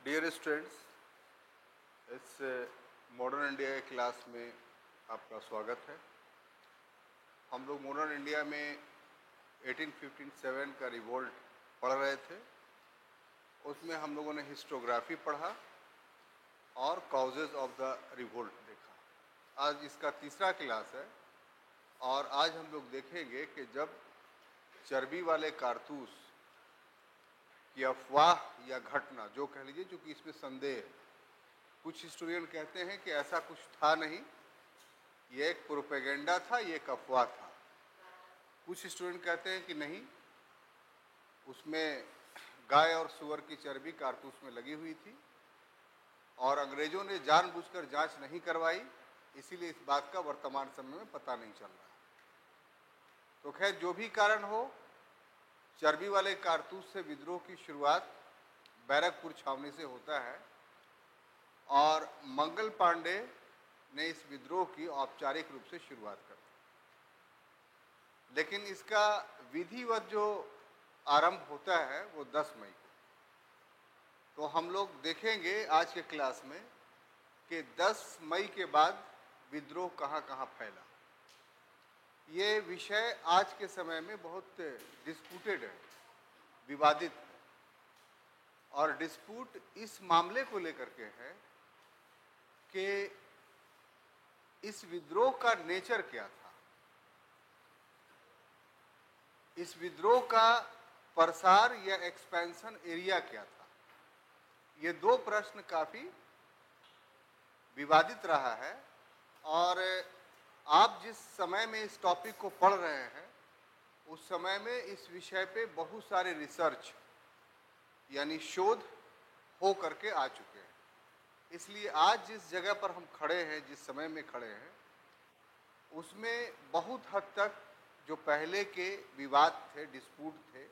Dear students, इस modern India के class में आपका स्वागत है। हम लोग मॉडर्न इंडिया में 1857 का रिवोल्ट पढ़ रहे थे। उसमें हम लोगों ने हिस्टोग्राफी पढ़ा और कॉजेज ऑफ द रिवोल्ट देखा। आज इसका तीसरा क्लास है और आज हम लोग देखेंगे कि जब चर्बी वाले कारतूस की अफवाह या घटना, जो कह लीजिए, चूँकि इसमें संदेह है, कुछ हिस्टोरियन कहते हैं कि ऐसा कुछ था नहीं, ये एक प्रोपेगेंडा था, ये एक अफवाह था। कुछ हिस्टोरियन कहते हैं कि नहीं, उसमें गाय और सुअर की चर्बी कारतूस में लगी हुई थी और अंग्रेजों ने जानबूझकर जांच नहीं करवाई, इसीलिए इस बात का वर्तमान समय में पता नहीं चल रहा। तो खैर, जो भी कारण हो, चर्बी वाले कारतूस से विद्रोह की शुरुआत बैरकपुर छावनी से होता है और मंगल पांडे ने इस विद्रोह की औपचारिक रूप से शुरुआत कर दी। लेकिन इसका विधिवत जो आरंभ होता है वो 10 मई को। तो हम लोग देखेंगे आज के क्लास में कि 10 मई के बाद विद्रोह कहाँ कहाँ फैला। ये विषय आज के समय में बहुत डिस्प्यूटेड है, विवादित है। और डिस्प्यूट इस मामले को लेकर के है कि इस विद्रोह का नेचर क्या था, इस विद्रोह का प्रसार या एक्सपेंशन एरिया क्या था। ये दो प्रश्न काफी विवादित रहा है और आप जिस समय में इस टॉपिक को पढ़ रहे हैं उस समय में इस विषय पे बहुत सारे रिसर्च यानी शोध हो करके आ चुके हैं। इसलिए आज जिस जगह पर हम खड़े हैं, जिस समय में खड़े हैं, उसमें बहुत हद तक जो पहले के विवाद थे, डिस्प्यूट थे,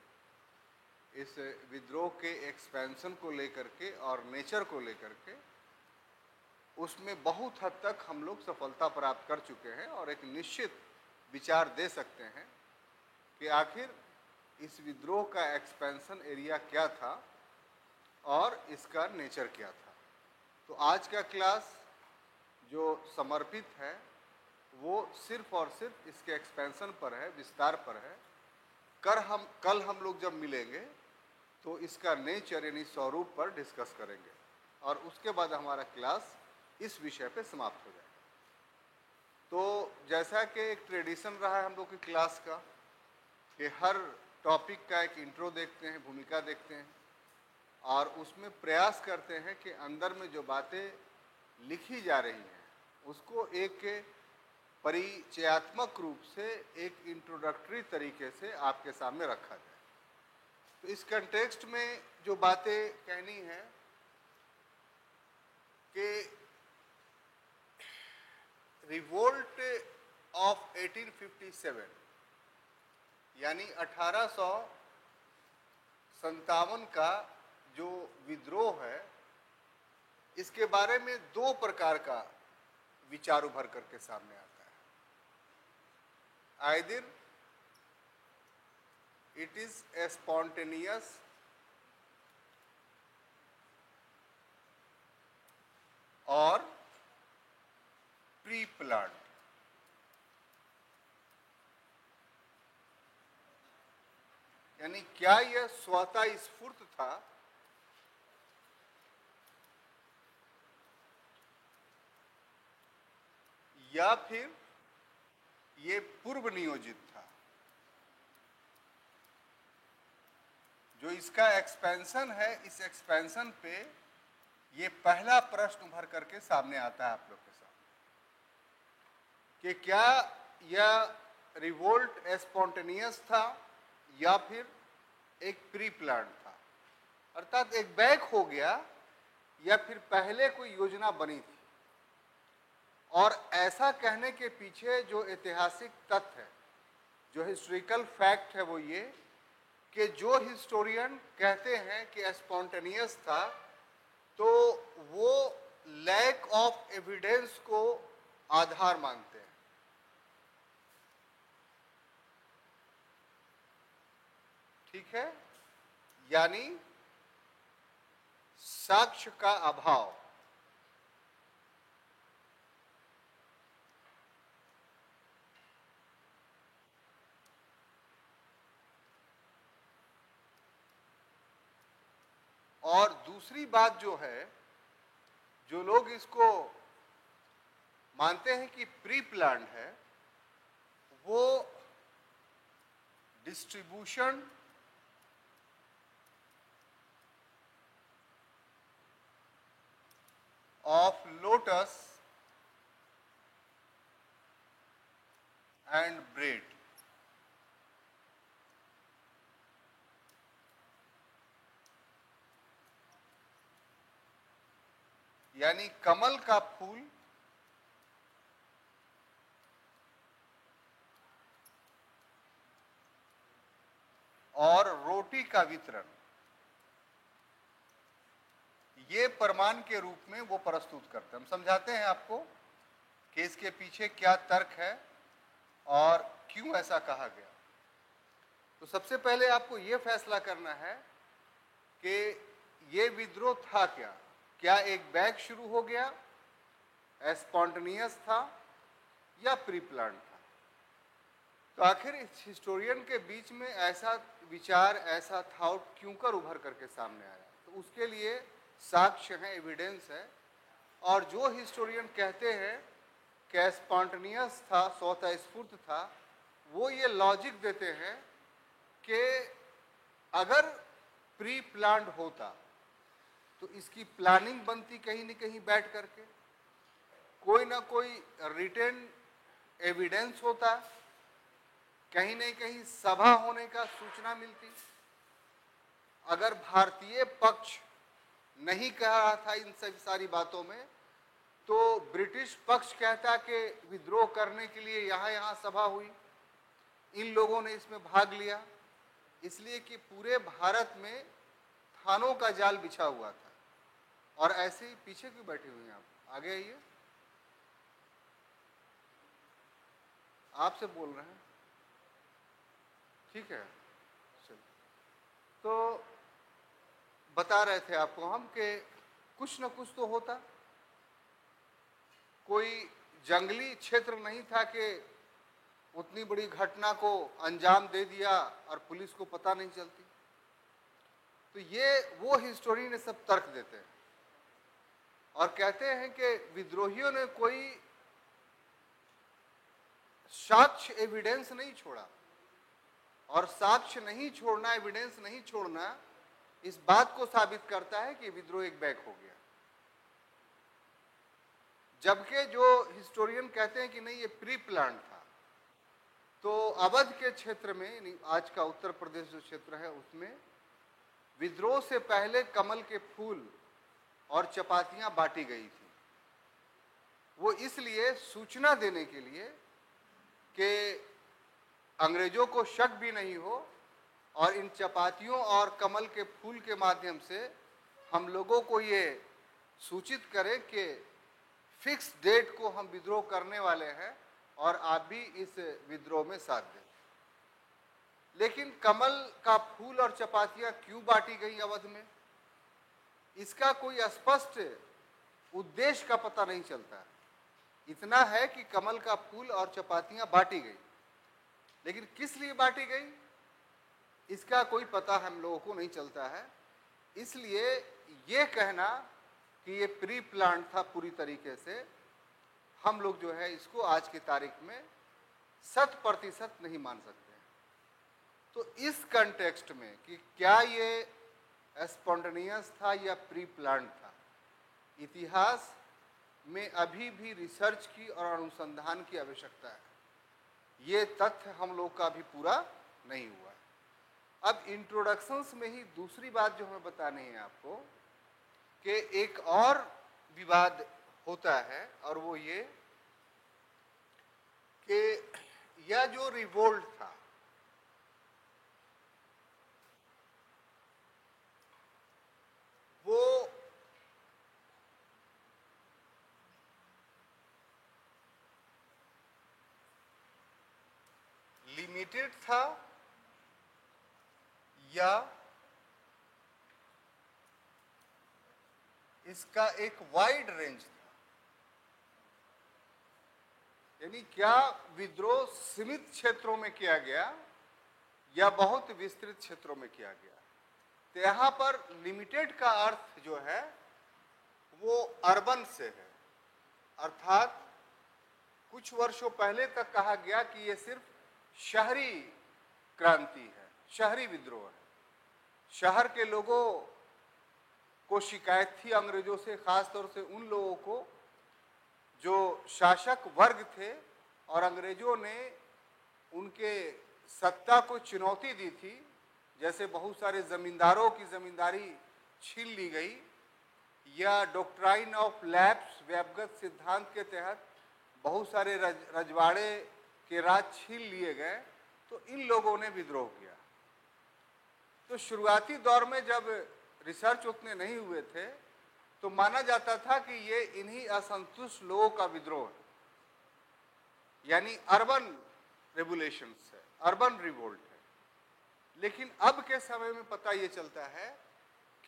इस विद्रोह के एक्सपेंशन को लेकर के और नेचर को लेकर के, उसमें बहुत हद तक हम लोग सफलता प्राप्त कर चुके हैं और एक निश्चित विचार दे सकते हैं कि आखिर इस विद्रोह का एक्सपेंशन एरिया क्या था और इसका नेचर क्या था। तो आज का क्लास जो समर्पित है वो सिर्फ और सिर्फ इसके एक्सपेंशन पर है, विस्तार पर है। कल हम लोग जब मिलेंगे तो इसका नेचर यानी स्वरूप पर डिस्कस करेंगे और उसके बाद हमारा क्लास इस विषय पे समाप्त हो जाएगा। तो जैसा कि एक ट्रेडिशन रहा है हम लोग की क्लास का कि हर टॉपिक का एक इंट्रो देखते हैं, भूमिका देखते हैं और उसमें प्रयास करते हैं कि अंदर में जो बातें लिखी जा रही हैं उसको एक परिचयात्मक रूप से, एक इंट्रोडक्टरी तरीके से आपके सामने रखा जाए। तो इस कंटेक्स्ट में जो बातें कहनी है कि रिवोल्ट ऑफ 1857 यानी 1857 का जो विद्रोह है, इसके बारे में दो प्रकार का विचार उभर करके सामने आता है। Either it is a spontaneous और प्री प्लान्ड। यानी क्या यह स्वतः स्फूर्त था या फिर ये पूर्व नियोजित था। जो इसका एक्सपेंशन है, इस एक्सपेंशन पे ये पहला प्रश्न उभर करके सामने आता है आप लोग के सामने कि क्या यह रिवोल्ट स्पॉन्टेनियस था या फिर एक प्री प्लान था, अर्थात एक बैक हो गया या फिर पहले कोई योजना बनी थी। और ऐसा कहने के पीछे जो ऐतिहासिक तथ्य है, जो हिस्टोरिकल फैक्ट है, वो ये कि जो हिस्टोरियन कहते हैं कि स्पॉन्टेनियस था तो वो लैक ऑफ एविडेंस को आधार मानते हैं। ठीक है, यानी साक्ष्य का अभाव। और दूसरी बात जो है, जो लोग इसको मानते हैं कि प्री प्लान्ड है, वो distribution of lotus and bread, यानी कमल का फूल और रोटी का वितरण, ये प्रमाण के रूप में वो प्रस्तुत करते हैं। हम समझाते हैं आपको कि इसके पीछे क्या तर्क है और क्यों ऐसा कहा गया। तो सबसे पहले आपको ये फैसला करना है कि ये विद्रोह था क्या। क्या एक बैग शुरू हो गया, स्पॉन्टेनियस था, या प्री प्लान था। तो आखिर इस हिस्टोरियन के बीच में ऐसा विचार, ऐसा थॉट क्यों कर उभर करके सामने आया। तो उसके लिए साक्ष्य है, एविडेंस है। और जो हिस्टोरियन कहते हैं कि स्पॉन्टेनियस था, स्वतःस्फूर्त था, वो ये लॉजिक देते हैं कि अगर प्री प्लान्ड होता तो इसकी प्लानिंग बनती कहीं न कहीं बैठ करके, कोई ना कोई रिटन एविडेंस होता, कहीं न कहीं सभा होने का सूचना मिलती। अगर भारतीय पक्ष नहीं कह रहा था इन सब सारी बातों में, तो ब्रिटिश पक्ष कहता कि विद्रोह करने के लिए यहाँ सभा हुई, इन लोगों ने इसमें भाग लिया, इसलिए कि पूरे भारत में थानों का जाल बिछा हुआ था। और ऐसे ही पीछे क्यों बैठे हुए हैं आप, आगे आइए, आपसे बोल रहे हैं, ठीक है। चलिए, तो बता रहे थे आपको हम कि कुछ न कुछ तो होता। कोई जंगली क्षेत्र नहीं था कि उतनी बड़ी घटना को अंजाम दे दिया और पुलिस को पता नहीं चलती। तो ये वो हिस्टोरियन सब तर्क देते हैं और कहते हैं कि विद्रोहियों ने कोई साक्ष्य, एविडेंस नहीं छोड़ा। और साक्ष्य नहीं छोड़ना, एविडेंस नहीं छोड़ना, इस बात को साबित करता है कि विद्रोह एक बैक हो गया। जबकि जो हिस्टोरियन कहते हैं कि नहीं, ये प्री प्लान था। तो अवध के क्षेत्र में, आज का उत्तर प्रदेश जो क्षेत्र है, उसमें विद्रोह से पहले कमल के फूल और चपातियां बांटी गई थी। वो इसलिए सूचना देने के लिए कि अंग्रेजों को शक भी नहीं हो और इन चपातियों और कमल के फूल के माध्यम से हम लोगों को ये सूचित करें कि फिक्स डेट को हम विद्रोह करने वाले हैं और आप भी इस विद्रोह में साथ दें। लेकिन कमल का फूल और चपातियां क्यों बांटी गई अवध में, इसका कोई स्पष्ट उद्देश्य का पता नहीं चलता। इतना है कि कमल का फूल और चपातियां बांटी गई, लेकिन किस लिए बांटी गई इसका कोई पता हम लोगों को नहीं चलता है। इसलिए ये कहना कि ये प्री प्लान था पूरी तरीके से, हम लोग जो है इसको आज की तारीख में 100% नहीं मान सकते। तो इस कंटेक्स्ट में कि क्या ये स्पॉन्टेनियस था या प्री प्लान था, इतिहास में अभी भी रिसर्च की और अनुसंधान की आवश्यकता है। ये तथ्य हम लोग का भी पूरा नहीं हुआ। अब इंट्रोडक्शंस में ही दूसरी बात जो हमें बतानी है आपको कि एक और विवाद होता है, और वो ये कि यह जो रिवोल्ट था, वो लिमिटेड था या इसका एक वाइड रेंज था। यानी क्या विद्रोह सीमित क्षेत्रों में किया गया या बहुत विस्तृत क्षेत्रों में किया गया। तो यहाँ पर लिमिटेड का अर्थ जो है वो अर्बन से है, अर्थात कुछ वर्षों पहले तक कहा गया कि ये सिर्फ शहरी क्रांति है, शहरी विद्रोह है। शहर के लोगों को शिकायत थी अंग्रेजों से, खासतौर से उन लोगों को जो शासक वर्ग थे और अंग्रेजों ने उनके सत्ता को चुनौती दी थी। जैसे बहुत सारे जमींदारों की जमींदारी छीन ली गई, या डॉक्ट्राइन ऑफ लैप्स व्यवगत सिद्धांत के तहत बहुत सारे रजवाड़े के राज छीन लिए गए। तो इन लोगों ने विद्रोह किया। तो शुरुआती दौर में जब रिसर्च उतने नहीं हुए थे तो माना जाता था कि ये इन्हीं असंतुष्ट लोगों का विद्रोह है, यानी अर्बन रेवोल्यूशंस है, अर्बन रिवोल्ट है। लेकिन अब के समय में पता ये चलता है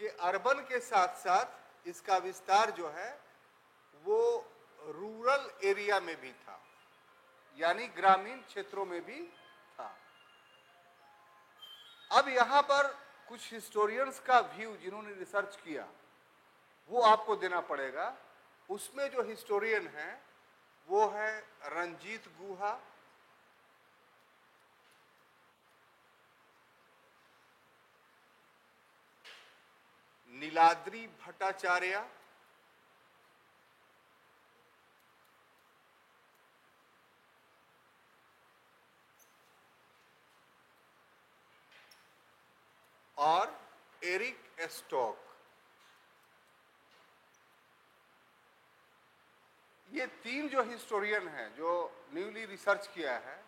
कि अर्बन के साथ साथ इसका विस्तार जो है वो रूरल एरिया में भी था, यानी ग्रामीण क्षेत्रों में भी था। अब यहाँ पर कुछ हिस्टोरियंस का व्यू जिन्होंने रिसर्च किया वो आपको देना पड़ेगा। उसमें जो हिस्टोरियन है वो है रंजीत गुहा, नीलाद्री भट्टाचार्य, और एरिक एस्टॉक। ये तीन जो हिस्टोरियन हैं जो न्यूली रिसर्च किया है,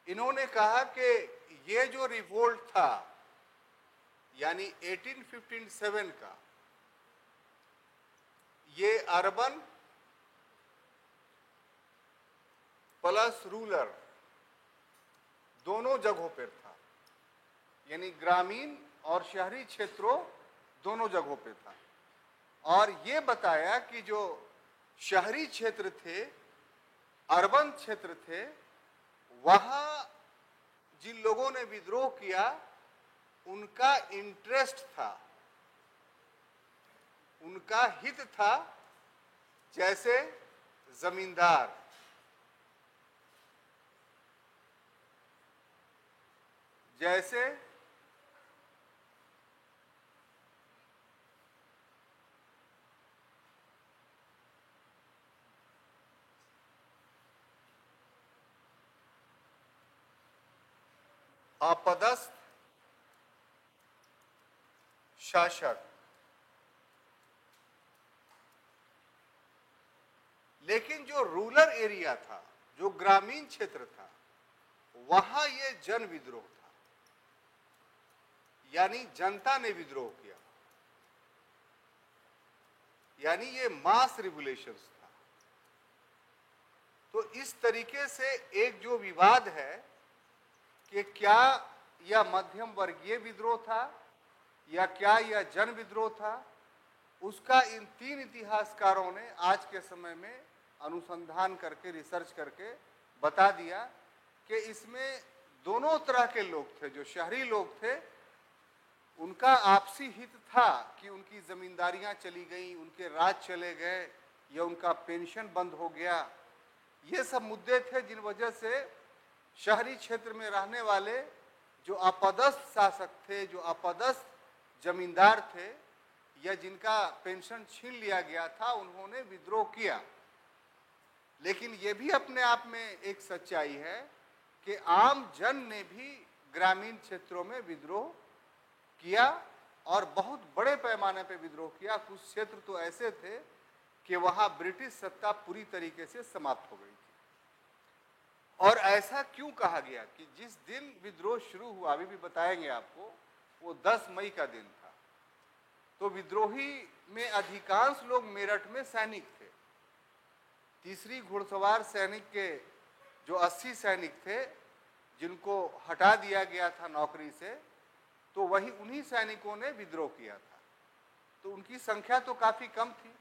इन्होंने कहा कि ये जो रिवोल्ट था यानी 1857 का, ये अर्बन प्लस रूरल दोनों जगहों पर था, यानी ग्रामीण और शहरी क्षेत्रों दोनों जगहों पे था। और ये बताया कि जो शहरी क्षेत्र थे, अर्बन क्षेत्र थे, वहां जिन लोगों ने विद्रोह किया उनका इंटरेस्ट था, उनका हित था, जैसे जमींदार, जैसे अपदस्थ शासक। लेकिन जो रूरल एरिया था, जो ग्रामीण क्षेत्र था, वहां ये जन विद्रोह था, यानी जनता ने विद्रोह किया, यानी ये मास रिवोल्यूशंस था। तो इस तरीके से एक जो विवाद है कि क्या यह मध्यम वर्गीय विद्रोह था या क्या यह जन विद्रोह था, उसका इन तीन इतिहासकारों ने आज के समय में अनुसंधान करके, रिसर्च करके बता दिया कि इसमें दोनों तरह के लोग थे। जो शहरी लोग थे उनका आपसी हित था कि उनकी जमींदारियां चली गई, उनके राज चले गए या उनका पेंशन बंद हो गया। ये सब मुद्दे थे जिन वजह से शहरी क्षेत्र में रहने वाले जो अपदस्थ शासक थे, जो अपदस्थ जमींदार थे या जिनका पेंशन छीन लिया गया था, उन्होंने विद्रोह किया। लेकिन ये भी अपने आप में एक सच्चाई है कि आम जन ने भी ग्रामीण क्षेत्रों में विद्रोह किया और बहुत बड़े पैमाने पर विद्रोह किया। कुछ क्षेत्र तो ऐसे थे कि वहां ब्रिटिश सत्ता पूरी तरीके से समाप्त हो गई थी। और ऐसा क्यों कहा गया कि जिस दिन विद्रोह शुरू हुआ, अभी भी बताएंगे आपको, वो 10 मई का दिन था। तो विद्रोही में अधिकांश लोग मेरठ में सैनिक थे। तीसरी घुड़सवार सैनिक के जो 80 सैनिक थे जिनको हटा दिया गया था नौकरी से, तो वही उन्हीं सैनिकों ने विद्रोह किया था। तो उनकी संख्या तो काफी कम थी,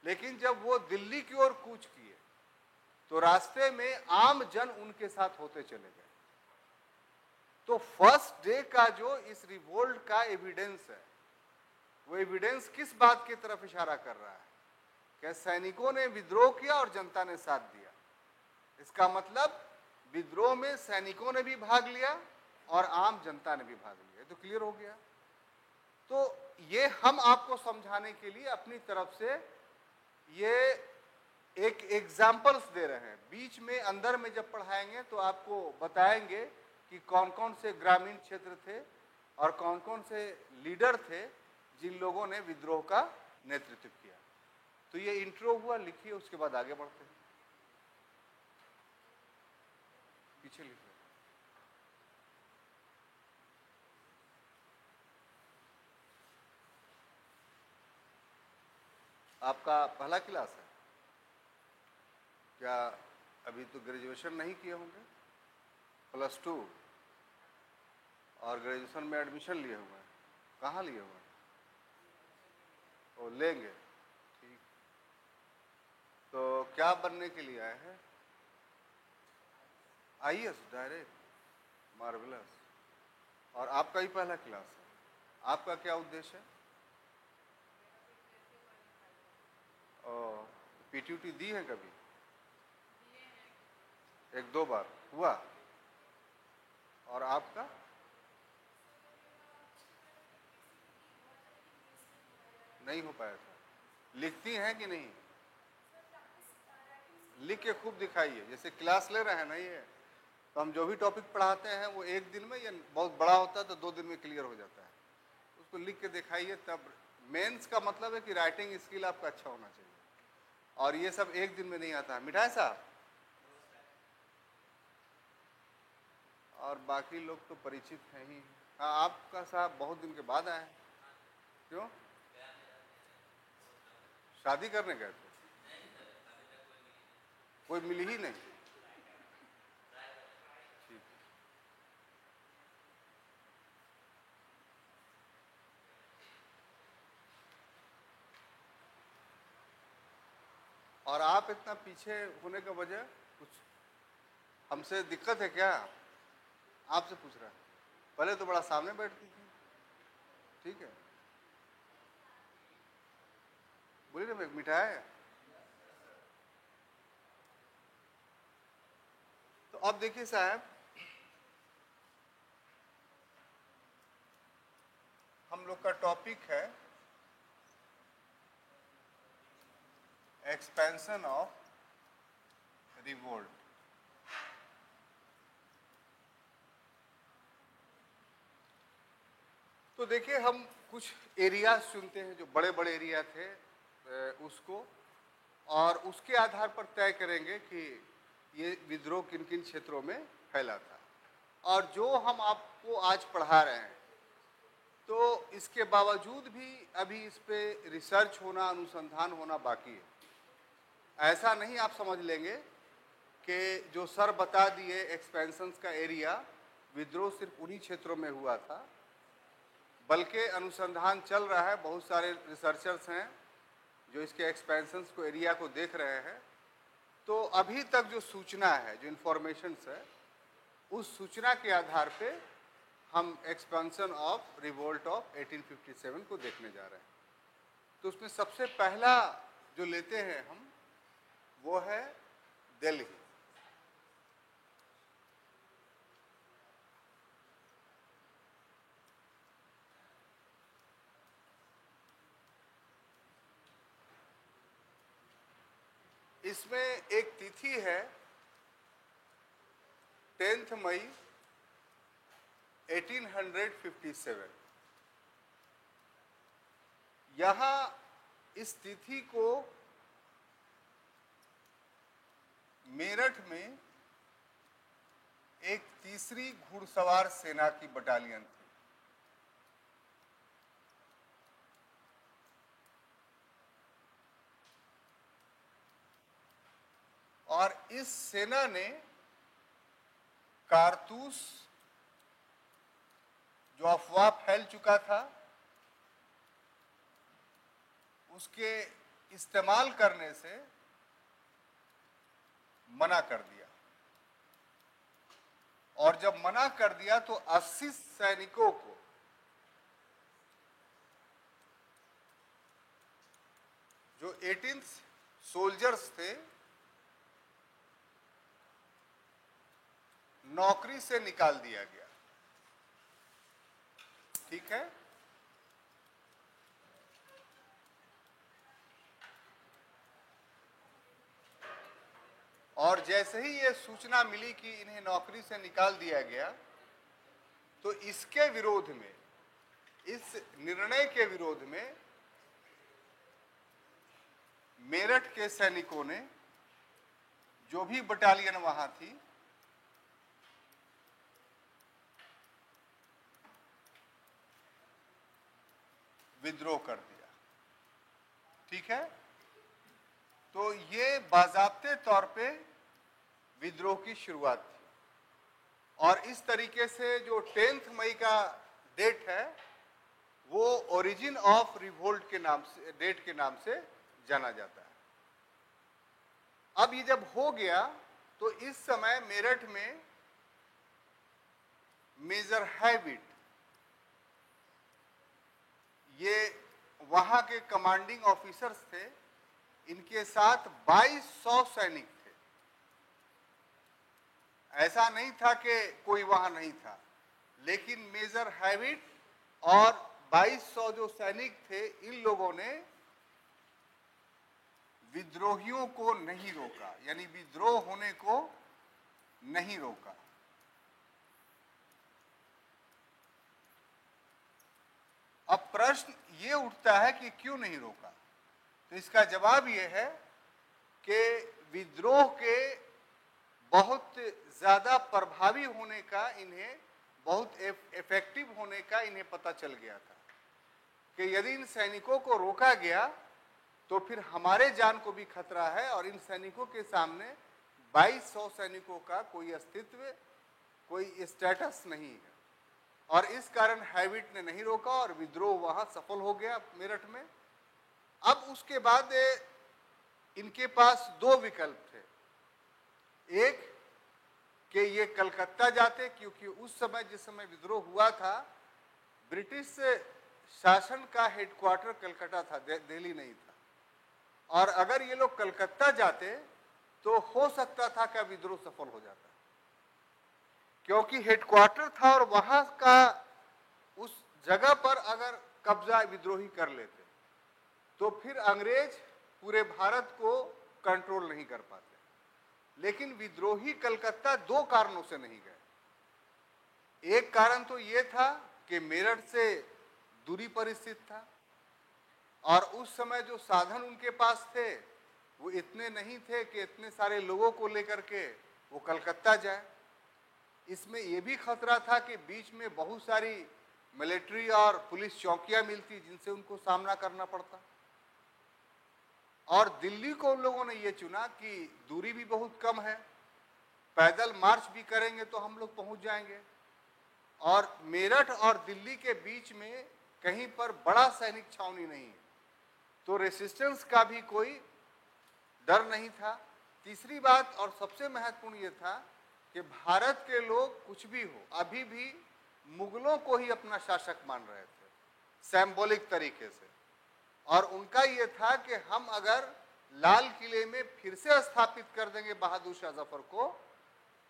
लेकिन जब वो दिल्ली की ओर कूच किए तो रास्ते में आम जन उनके साथ होते चले गए। तो फर्स्ट डे का जो इस रिवोल्ट का एविडेंस है, वो एविडेंस किस बात की तरफ इशारा कर रहा है कि सैनिकों ने विद्रोह किया और जनता ने साथ दिया। इसका मतलब विद्रोह में सैनिकों ने भी भाग लिया और आम जनता ने भी भाग लिया। तो क्लियर हो गया। तो ये हम आपको समझाने के लिए अपनी तरफ से ये एक एग्जाम्पल्स दे रहे हैं। बीच में अंदर में जब पढ़ाएंगे तो आपको बताएंगे कि कौन कौन से ग्रामीण क्षेत्र थे और कौन कौन से लीडर थे जिन लोगों ने विद्रोह का नेतृत्व किया। तो ये इंट्रो हुआ, लिखिए, उसके बाद आगे बढ़ते हैं। पीछे लिखिए। आपका पहला क्लास है क्या? अभी तो ग्रेजुएशन नहीं किए होंगे, +2 और ग्रेजुएशन में एडमिशन लिए हुए हैं। कहाँ लिए हुए हैं? वो लेंगे, ठीक। तो क्या बनने के लिए आए हैं? IAS direct, marvellous. और आपका ही पहला क्लास है। आपका क्या उद्देश्य है? PTUT दी है कभी? 1-2 बार हुआ। और आपका? नहीं हो पाया था। लिखती हैं कि नहीं? लिख के खूब दिखाइए। जैसे क्लास ले रहे हैं ना, ये तो हम जो भी टॉपिक पढ़ाते हैं वो एक दिन में, या बहुत बड़ा होता है तो 2 दिन में क्लियर हो जाता है। उसको लिख के दिखाइए। तब मेंस का मतलब है कि राइटिंग स्किल आपका अच्छा होना चाहिए, और ये सब एक दिन में नहीं आता है। मिठाई साहब और बाकी लोग तो परिचित हैं ही। हाँ, आपका साहब बहुत दिन के बाद आए। क्यों? शादी करने गए थे? कोई मिली ही नहीं। ठीक। और आप इतना पीछे होने का वजह कुछ हमसे दिक्कत है क्या? आपसे पूछ रहा है। पहले तो बड़ा सामने बैठती थी। ठीक है, बोलिए ना, मिठाई है। तो अब देखिए साहब, हम लोग का टॉपिक है एक्सपेंशन ऑफ रिवोल्ट। तो देखिए, हम कुछ एरिया चुनते हैं जो बड़े बड़े एरिया थे उसको, और उसके आधार पर तय करेंगे कि ये विद्रोह किन किन क्षेत्रों में फैला था। और जो हम आपको आज पढ़ा रहे हैं, तो इसके बावजूद भी अभी इस पे रिसर्च होना, अनुसंधान होना बाकी है। ऐसा नहीं आप समझ लेंगे कि जो सर बता दिए एक्सपेंशंस का एरिया, विद्रोह सिर्फ उन्हीं क्षेत्रों में हुआ था, बल्कि अनुसंधान चल रहा है। बहुत सारे रिसर्चर्स हैं जो इसके एक्सपेंशंस को, एरिया को देख रहे हैं। तो अभी तक जो सूचना है, जो इन्फॉर्मेशंस है, उस सूचना के आधार पे हम एक्सपेंशन ऑफ रिवोल्ट ऑफ 1857 को देखने जा रहे हैं। तो उसमें सबसे पहला जो लेते हैं हम, वो है दिल्ली। इसमें एक तिथि है 10 मई 1857। यहां इस तिथि को मेरठ में एक तीसरी घुड़सवार सेना की बटालियन थी, और इस सेना ने कारतूस, जो अफवाह फैल चुका था उसके इस्तेमाल करने से मना कर दिया। और जब मना कर दिया तो 80 सैनिकों को जो 18 सोल्जर्स थे नौकरी से निकाल दिया गया। ठीक है। और जैसे ही ये सूचना मिली कि इन्हें नौकरी से निकाल दिया गया तो इसके विरोध में, इस निर्णय के विरोध में मेरठ के सैनिकों ने, जो भी बटालियन वहां थी, विद्रोह कर दिया। ठीक है। तो ये बाज़ाब्ते तौर पे विद्रोह की शुरुआत थी। और इस तरीके से जो 10 मई का डेट है वो ओरिजिन ऑफ रिवोल्ट के नाम से, डेट के नाम से जाना जाता है। अब ये जब हो गया तो इस समय मेरठ में मेजर हैविट, ये वहां के कमांडिंग ऑफिसर्स थे, इनके साथ 2200 सैनिक थे। ऐसा नहीं था कि कोई वहां नहीं था, लेकिन मेजर हैविट और 2200 जो सैनिक थे, इन लोगों ने विद्रोहियों को नहीं रोका, यानी विद्रोह होने को नहीं रोका। अब प्रश्न ये उठता है कि क्यों नहीं रोका। तो इसका जवाब ये है कि विद्रोह के बहुत ज्यादा प्रभावी होने का, इन्हें बहुत इफेक्टिव होने का इन्हें पता चल गया था कि यदि इन सैनिकों को रोका गया तो फिर हमारे जान को भी खतरा है और इन सैनिकों के सामने 2200 सैनिकों का कोई अस्तित्व, कोई स्टेटस नहीं है। और इस कारण हैविट ने नहीं रोका और विद्रोह वहां सफल हो गया मेरठ में। अब उसके बाद इनके पास दो विकल्प थे। एक कि ये कलकत्ता जाते, क्योंकि उस समय जिस समय विद्रोह हुआ था ब्रिटिश शासन का हेडक्वार्टर कलकत्ता था, दिल्ली नहीं था। और अगर ये लोग कलकत्ता जाते तो हो सकता था कि विद्रोह सफल हो जाता, क्योंकि हेडक्वार्टर था और वहां का उस जगह पर अगर कब्जा विद्रोही कर लेते तो फिर अंग्रेज पूरे भारत को कंट्रोल नहीं कर पाते। लेकिन विद्रोही कलकत्ता दो कारणों से नहीं गए। एक कारण तो यह था कि मेरठ से दूरी पर स्थित था और उस समय जो साधन उनके पास थे वो इतने नहीं थे कि इतने सारे लोगों को लेकर के वो कलकत्ता जाए। इसमें यह भी खतरा था कि बीच में बहुत सारी मिलिट्री और पुलिस चौकियां मिलती जिनसे उनको सामना करना पड़ता। और दिल्ली को उन लोगों ने ये चुना कि दूरी भी बहुत कम है, पैदल मार्च भी करेंगे तो हम लोग पहुंच जाएंगे, और मेरठ और दिल्ली के बीच में कहीं पर बड़ा सैनिक छावनी नहीं है, तो रेसिस्टेंस का भी कोई डर नहीं था। तीसरी बात और सबसे महत्वपूर्ण ये था कि भारत के लोग कुछ भी हो अभी भी मुगलों को ही अपना शासक मान रहे थे सिंबॉलिक तरीके से। और उनका ये था कि हम अगर लाल किले में फिर से स्थापित कर देंगे बहादुर शाह जफर को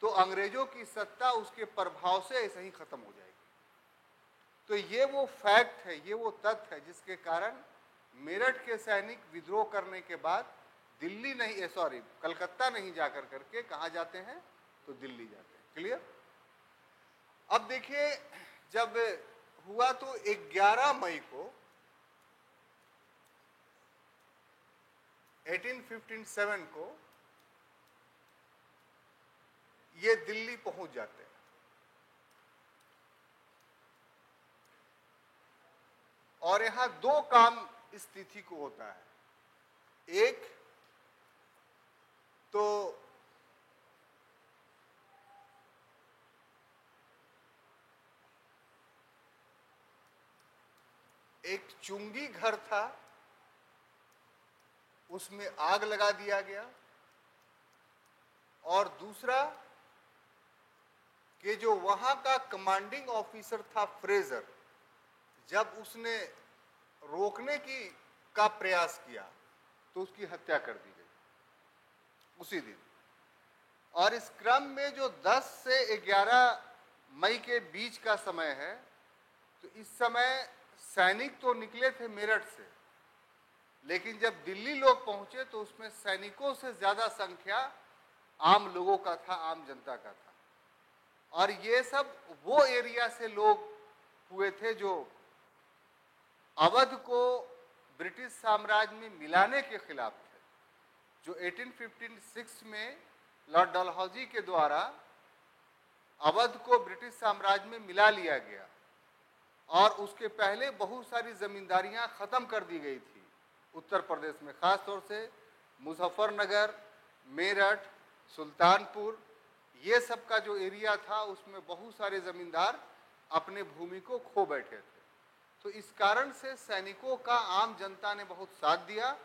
तो अंग्रेजों की सत्ता उसके प्रभाव से ऐसे ही खत्म हो जाएगी। तो ये वो फैक्ट है, ये वो तथ्य है जिसके कारण मेरठ के सैनिक विद्रोह करने के बाद दिल्ली नहीं, सॉरी कलकत्ता नहीं जाकर करके कहाँ जाते हैं तो दिल्ली जाते हैं। क्लियर। अब देखिए जब हुआ तो 11 मई को 1857 को ये दिल्ली पहुंच जाते हैं। और यहां दो काम इस तिथि को होता है। एक तो एक चुंगी घर था उसमें आग लगा दिया गया। और दूसरा कि जो वहां का कमांडिंग ऑफिसर था फ्रेजर, जब उसने रोकने का प्रयास किया तो उसकी हत्या कर दी गई उसी दिन। और इस क्रम में जो 10 से 11 मई के बीच का समय है, तो इस समय सैनिक तो निकले थे मेरठ से, लेकिन जब दिल्ली लोग पहुंचे तो उसमें सैनिकों से ज्यादा संख्या आम लोगों का था, आम जनता का था। और ये सब वो एरिया से लोग हुए थे जो अवध को ब्रिटिश साम्राज्य में मिलाने के खिलाफ थे, जो 1856 में लॉर्ड डलहौजी के द्वारा अवध को ब्रिटिश साम्राज्य में मिला लिया गया। और उसके पहले बहुत सारी जमींदारियां खत्म कर दी गई थी उत्तर प्रदेश में, खासतौर से मुजफ्फरनगर, मेरठ, सुल्तानपुर, ये सब का जो एरिया था उसमें बहुत सारे जमींदार अपने भूमि को खो बैठे थे। तो इस कारण से सैनिकों का आम जनता ने बहुत साथ दिया।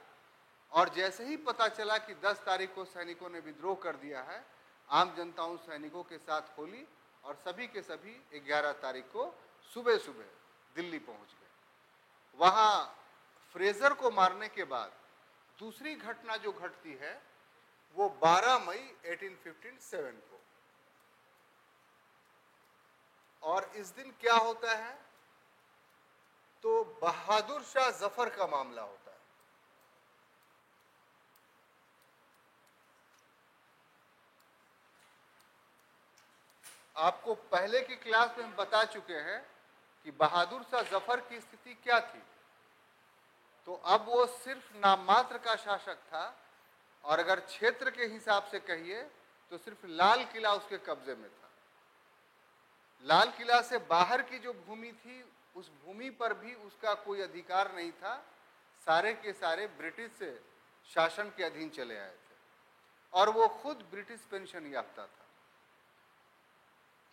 और जैसे ही पता चला कि 10 तारीख को सैनिकों ने विद्रोह कर दिया है, आम जनता उन सैनिकों के साथ खोली और सभी के सभी 11 तारीख को सुबह सुबह दिल्ली पहुंच गए। वहां फ्रेजर को मारने के बाद दूसरी घटना जो घटती है वो 12 मई 1857 को। और इस दिन क्या होता है, तो बहादुर शाह जफर का मामला होता है। आपको पहले की क्लास में हम बता चुके हैं कि बहादुर शाह जफर की स्थिति क्या थी। तो अब वो सिर्फ नाम मात्र का शासक था, और अगर क्षेत्र के हिसाब से कहिए तो सिर्फ लाल किला उसके कब्जे में था। लाल किला से बाहर की जो भूमि थी, उस भूमि पर भी उसका कोई अधिकार नहीं था। सारे के सारे ब्रिटिश शासन के अधीन चले आए थे, और वो खुद ब्रिटिश पेंशन याफ्ता था।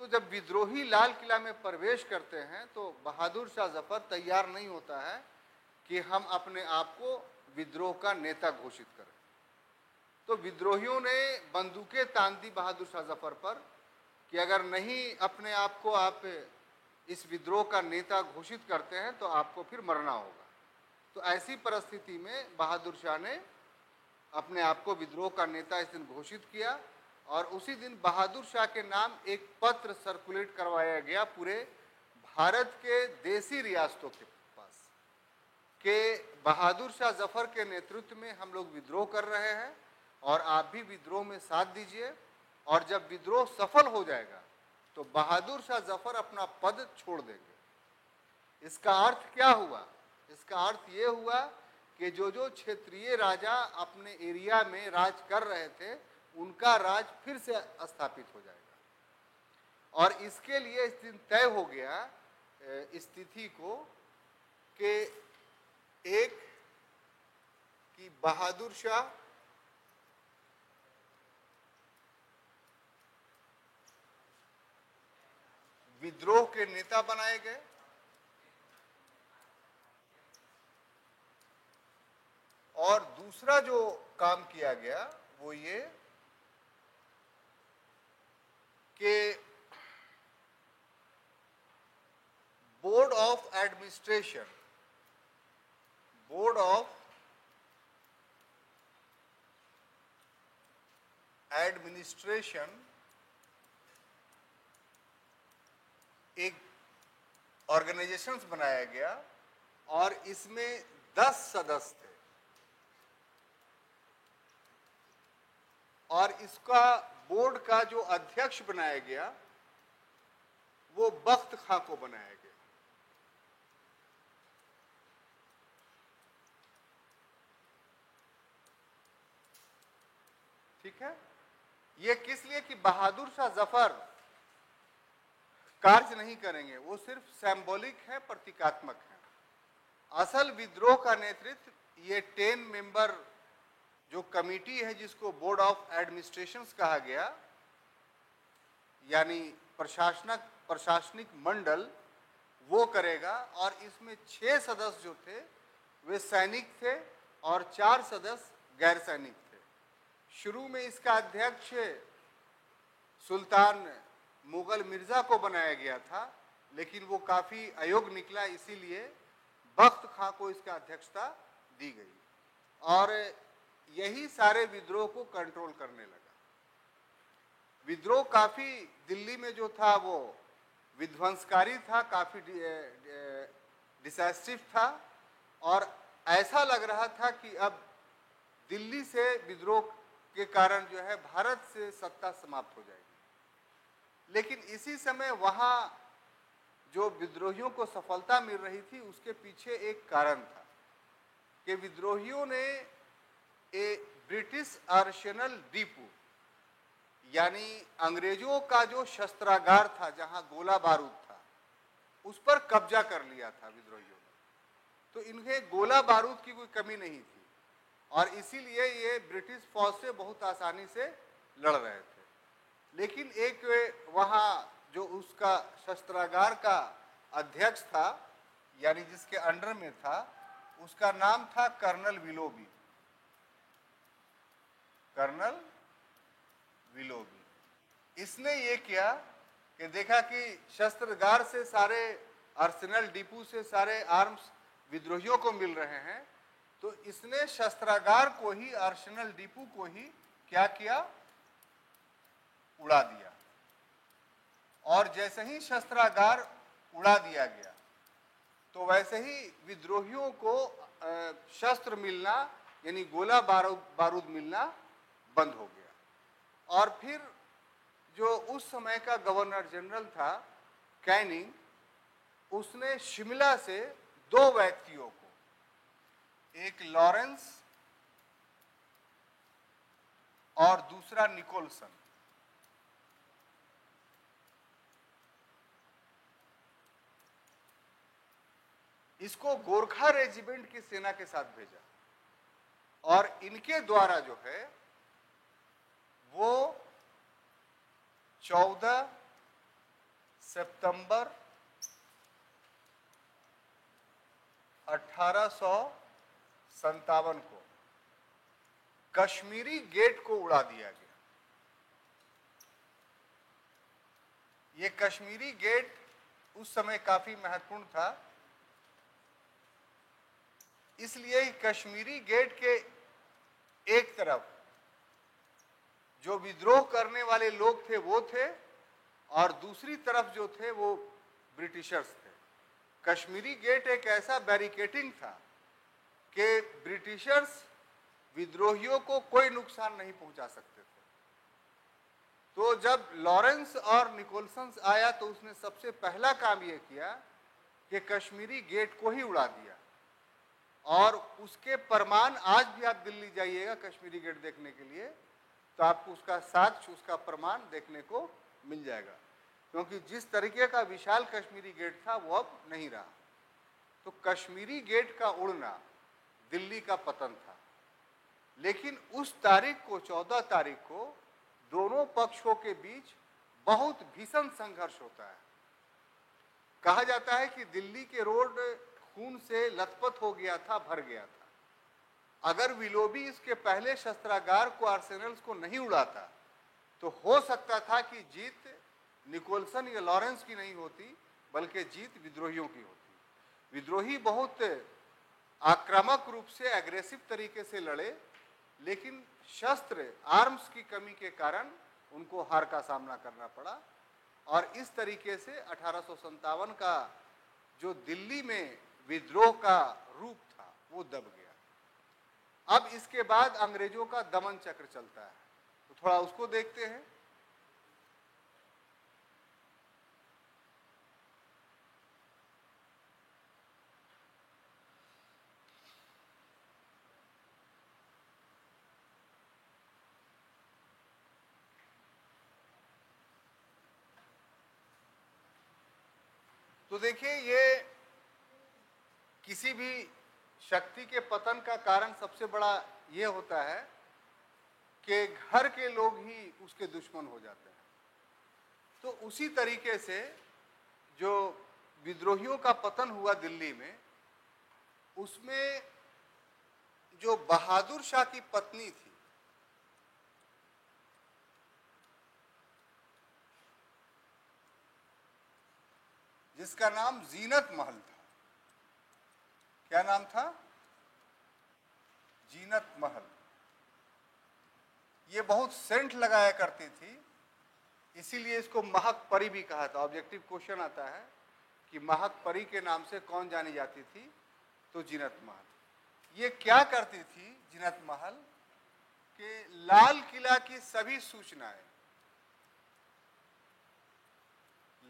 तो जब विद्रोही लाल किला में प्रवेश करते हैं तो बहादुर शाह जफर तैयार नहीं होता है कि हम अपने आप को विद्रोह का नेता घोषित करें। तो विद्रोहियों ने बंदूकें तान दी बहादुर शाह जफर पर कि अगर नहीं अपने आप को आप इस विद्रोह का नेता घोषित करते हैं तो आपको फिर मरना होगा। तो ऐसी परिस्थिति में बहादुर शाह ने अपने आप को विद्रोह का नेता इस दिन घोषित किया। और उसी दिन बहादुर शाह के नाम एक पत्र सर्कुलेट करवाया गया पूरे भारत के देसी रियासतों के पास कि बहादुर शाह जफर के नेतृत्व में हम लोग विद्रोह कर रहे हैं और आप भी विद्रोह में साथ दीजिए, और जब विद्रोह सफल हो जाएगा तो बहादुर शाह जफर अपना पद छोड़ देंगे। इसका अर्थ क्या हुआ? इसका अर्थ ये हुआ कि जो जो क्षेत्रीय राजा अपने एरिया में राज कर रहे थे उनका राज फिर से स्थापित हो जाएगा। और इसके लिए इस दिन तय हो गया इस तिथि को कि एक कि बहादुर शाह विद्रोह के नेता बनाए गए, और दूसरा जो काम किया गया वो ये कि बोर्ड ऑफ एडमिनिस्ट्रेशन एक ऑर्गेनाइजेशंस बनाया गया, और इसमें 10 सदस्य थे। और इसका बोर्ड का जो अध्यक्ष बनाया गया वो बख्त खां को बनाया गया। ठीक है, ये किस लिए कि बहादुर शाह जफर कार्य नहीं करेंगे, वो सिर्फ सिंबॉलिक है, प्रतीकात्मक है। असल विद्रोह का नेतृत्व ये 10 मेंबर जो कमेटी है जिसको बोर्ड ऑफ एडमिनिस्ट्रेशंस कहा गया, यानी प्रशासनिक मंडल, वो करेगा। और इसमें 6 सदस्य जो थे वे सैनिक थे और 4 सदस्य गैर सैनिक थे। शुरू में इसका अध्यक्ष सुल्तान मुगल मिर्जा को बनाया गया था, लेकिन वो काफी अयोग्य निकला, इसीलिए बख्त खां को इसका अध्यक्षता दी गई और यही सारे विद्रोह को कंट्रोल करने लगा। विद्रोह काफी दिल्ली में जो था वो विध्वंसकारी था, काफी डिसेस्टिव था और ऐसा लग रहा था कि अब दिल्ली से विद्रोह के कारण जो है भारत से सत्ता समाप्त हो जाएगी। लेकिन इसी समय वहां जो विद्रोहियों को सफलता मिल रही थी उसके पीछे एक कारण था कि विद्रोहियों ने ब्रिटिश आर्सेनल डिपो यानी अंग्रेजों का जो शस्त्रागार था जहां गोला बारूद था उस पर कब्जा कर लिया था विद्रोहियों ने। तो इन्हें गोला बारूद की कोई कमी नहीं थी और इसीलिए ये ब्रिटिश फौज से बहुत आसानी से लड़ रहे थे। लेकिन एक वहां जो उसका शस्त्रागार का अध्यक्ष था यानी जिसके अंडर में था, उसका नाम था कर्नल विलोबी। कर्नल विलोबी इसने ये किया कि देखा कि शस्त्रागार से सारे आर्सेनल डिपो से सारे आर्म्स विद्रोहियों को मिल रहे हैं, तो इसने शस्त्रागार को ही, आर्सेनल डिपो को ही क्या किया, उड़ा दिया। और जैसे ही शस्त्रागार उड़ा दिया गया तो वैसे ही विद्रोहियों को शस्त्र मिलना यानी गोला बारूद मिलना बंद हो गया। और फिर जो उस समय का गवर्नर जनरल था कैनिंग, उसने शिमला से दो व्यक्तियों को, एक लॉरेंस और दूसरा निकोलसन, इसको गोरखा रेजिमेंट की सेना के साथ भेजा और इनके द्वारा जो है वो 14 सितंबर 1857 को कश्मीरी गेट को उड़ा दिया गया। ये कश्मीरी गेट उस समय काफी महत्वपूर्ण था, इसलिए कश्मीरी गेट के एक तरफ जो विद्रोह करने वाले लोग थे वो थे और दूसरी तरफ जो थे वो ब्रिटिशर्स थे। कश्मीरी गेट एक ऐसा बैरिकेटिंग था कि ब्रिटिशर्स विद्रोहियों को कोई नुकसान नहीं पहुंचा सकते थे। तो जब लॉरेंस और निकोलसन आया तो उसने सबसे पहला काम यह किया कि कश्मीरी गेट को ही उड़ा दिया और उसके प्रमाण आज भी आप दिल्ली जाइएगा कश्मीरी गेट देखने के लिए तो आपको उसका साक्ष्य, उसका प्रमाण देखने को मिल जाएगा, क्योंकि जिस तरीके का विशाल कश्मीरी गेट था वो अब नहीं रहा। तो कश्मीरी गेट का उड़ना दिल्ली का पतन था। लेकिन उस तारीख को, 14 तारीख को, दोनों पक्षों के बीच बहुत भीषण संघर्ष होता है। कहा जाता है कि दिल्ली के रोड खून से लथपथ हो गया था, भर गया था। अगर विलोबी इसके पहले शस्त्रागार को, आर्सेनल्स को नहीं उड़ाता तो हो सकता था कि जीत निकोलसन या लॉरेंस की नहीं होती बल्कि जीत विद्रोहियों की होती। विद्रोही बहुत आक्रामक रूप से, एग्रेसिव तरीके से लड़े, लेकिन शस्त्र, आर्म्स की कमी के कारण उनको हार का सामना करना पड़ा और इस तरीके से 1857 का जो दिल्ली में विद्रोह का रूप था वो दब गया। अब इसके बाद अंग्रेजों का दमन चक्र चलता है, तो थोड़ा उसको देखते हैं। तो देखिए, ये किसी भी शक्ति के पतन का कारण सबसे बड़ा ये होता है कि घर के लोग ही उसके दुश्मन हो जाते हैं। तो उसी तरीके से जो विद्रोहियों का पतन हुआ दिल्ली में, उसमें जो बहादुर शाह की पत्नी थी, जिसका नाम जीनत महल था। क्या नाम था? जीनत महल। ये बहुत सेंट लगाया करती थी, इसीलिए इसको महक परी भी कहा था। ऑब्जेक्टिव क्वेश्चन आता है कि महक परी के नाम से कौन जानी जाती थी? तो जीनत महल। ये क्या करती थी जीनत महल? कि लाल किला की सभी सूचनाएं,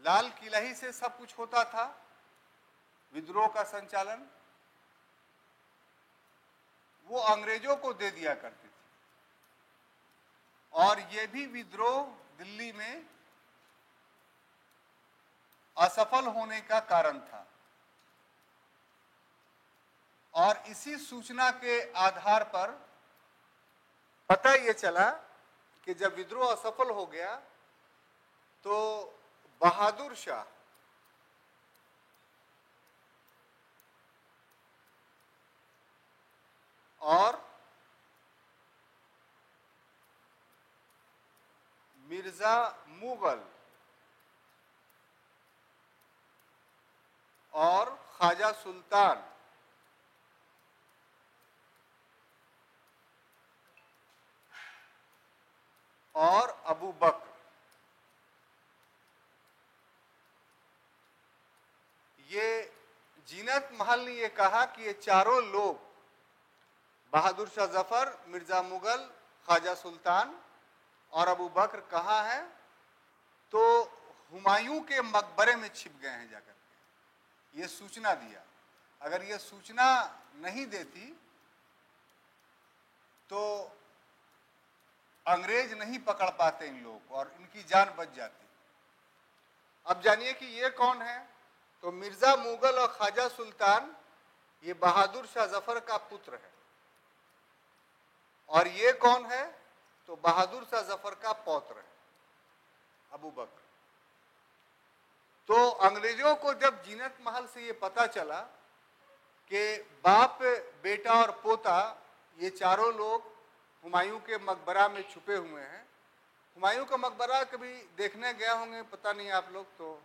लाल किला ही से सब कुछ होता था, विद्रोह का संचालन वो अंग्रेजों को दे दिया करती थी। और ये भी विद्रोह दिल्ली में असफल होने का कारण था। और इसी सूचना के आधार पर पता ये चला कि जब विद्रोह असफल हो गया तो बहादुर शाह और मिर्जा मुगल और ख्वाजा सुल्तान और अबू बकर, ये जीनत महल ने ये कहा कि ये चारों लोग, बहादुर शाह जफर, मिर्जा मुगल, ख्वाजा सुल्तान और अबू बकर कहाँ हैं? तो हुमायूं के मकबरे में छिप गए हैं जाकर के। ये सूचना दिया। अगर ये सूचना नहीं देती तो अंग्रेज नहीं पकड़ पाते इन लोगों को और इनकी जान बच जाती। अब जानिए कि ये कौन है? तो मिर्जा मुगल और ख्वाजा सुल्तान ये बहादुर शाह जफर का पुत्र है। और ये कौन है? तो बहादुर शाह जफर का पौत्र है, अबू बकर। तो अंग्रेजों को जब जीनत महल से ये पता चला कि बाप, बेटा और पोता ये चारों लोग हुमायूं के मकबरा में छुपे हुए हैं। हुमायूं का मकबरा कभी देखने गए होंगे, पता नहीं आप लोग तो,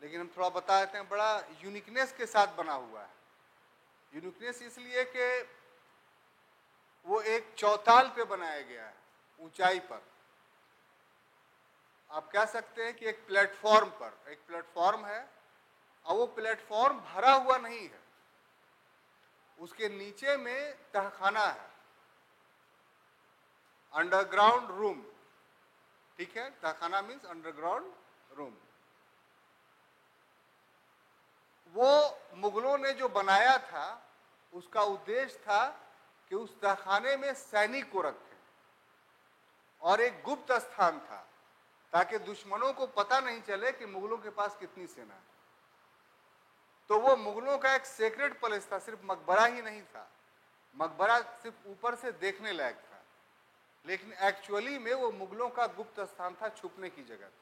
लेकिन हम थोड़ा बता देते हैं। बड़ा यूनिकनेस के साथ बना हुआ है। यूनिकनेस इसलिए कि वो एक चौताल पे बनाया गया है, ऊंचाई पर। आप कह सकते हैं कि एक प्लेटफॉर्म पर, एक प्लेटफॉर्म है और वो प्लेटफॉर्म भरा हुआ नहीं है। उसके नीचे में तहखाना है, अंडरग्राउंड रूम। ठीक है, तहखाना मीन्स अंडरग्राउंड रूम। वो मुगलों ने जो बनाया था उसका उद्देश्य था कि उस तहखाने में सैनिक को रखें और एक गुप्त स्थान था ताकि दुश्मनों को पता नहीं चले कि मुगलों के पास कितनी सेना है। तो वो मुगलों का एक सेक्रेट पैलेस था, सिर्फ मकबरा ही नहीं था। मकबरा सिर्फ ऊपर से देखने लायक था, लेकिन एक्चुअली में वो मुगलों का गुप्त स्थान था, छुपने की जगह थी।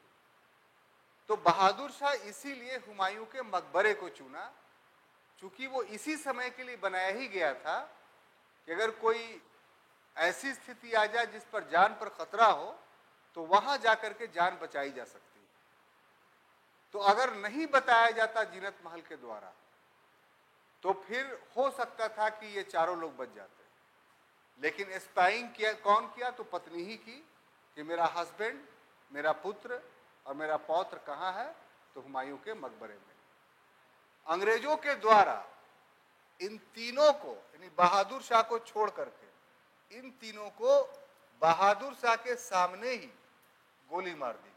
तो बहादुर शाह इसीलिए हुमायूं के मकबरे को चुना, चूंकि वो इसी समय के लिए बनाया ही गया था कि अगर कोई ऐसी स्थिति आ जाए जिस पर जान पर खतरा हो तो वहां जाकर के जान बचाई जा सकती है। तो अगर नहीं बताया जाता जीनत महल के द्वारा तो फिर हो सकता था कि ये चारों लोग बच जाते। लेकिन स्पाइंग किया कौन किया? तो पत्नी ही की कि मेरा हस्बैंड, मेरा पुत्र और मेरा पौत्र कहाँ है? तो हुमायूं के मकबरे में। अंग्रेजों के द्वारा इन तीनों को, यानी बहादुर शाह को छोड़ करके इन तीनों को बहादुर शाह के सामने ही गोली मार दी गई।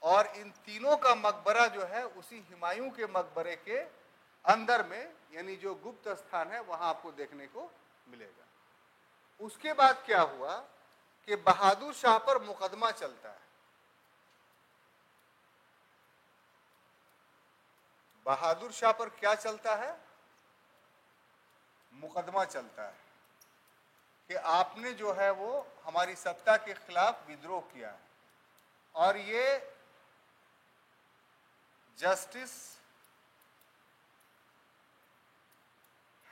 और इन तीनों का मकबरा जो है उसी हुमायूं के मकबरे के अंदर में, यानी जो गुप्त स्थान है, वहां आपको देखने को मिलेगा। उसके बाद क्या हुआ कि बहादुर शाह पर मुकदमा चलता है। बहादुर शाह पर क्या चलता है? मुकदमा चलता है कि आपने जो है वो हमारी सत्ता के खिलाफ विद्रोह किया है। और ये जस्टिस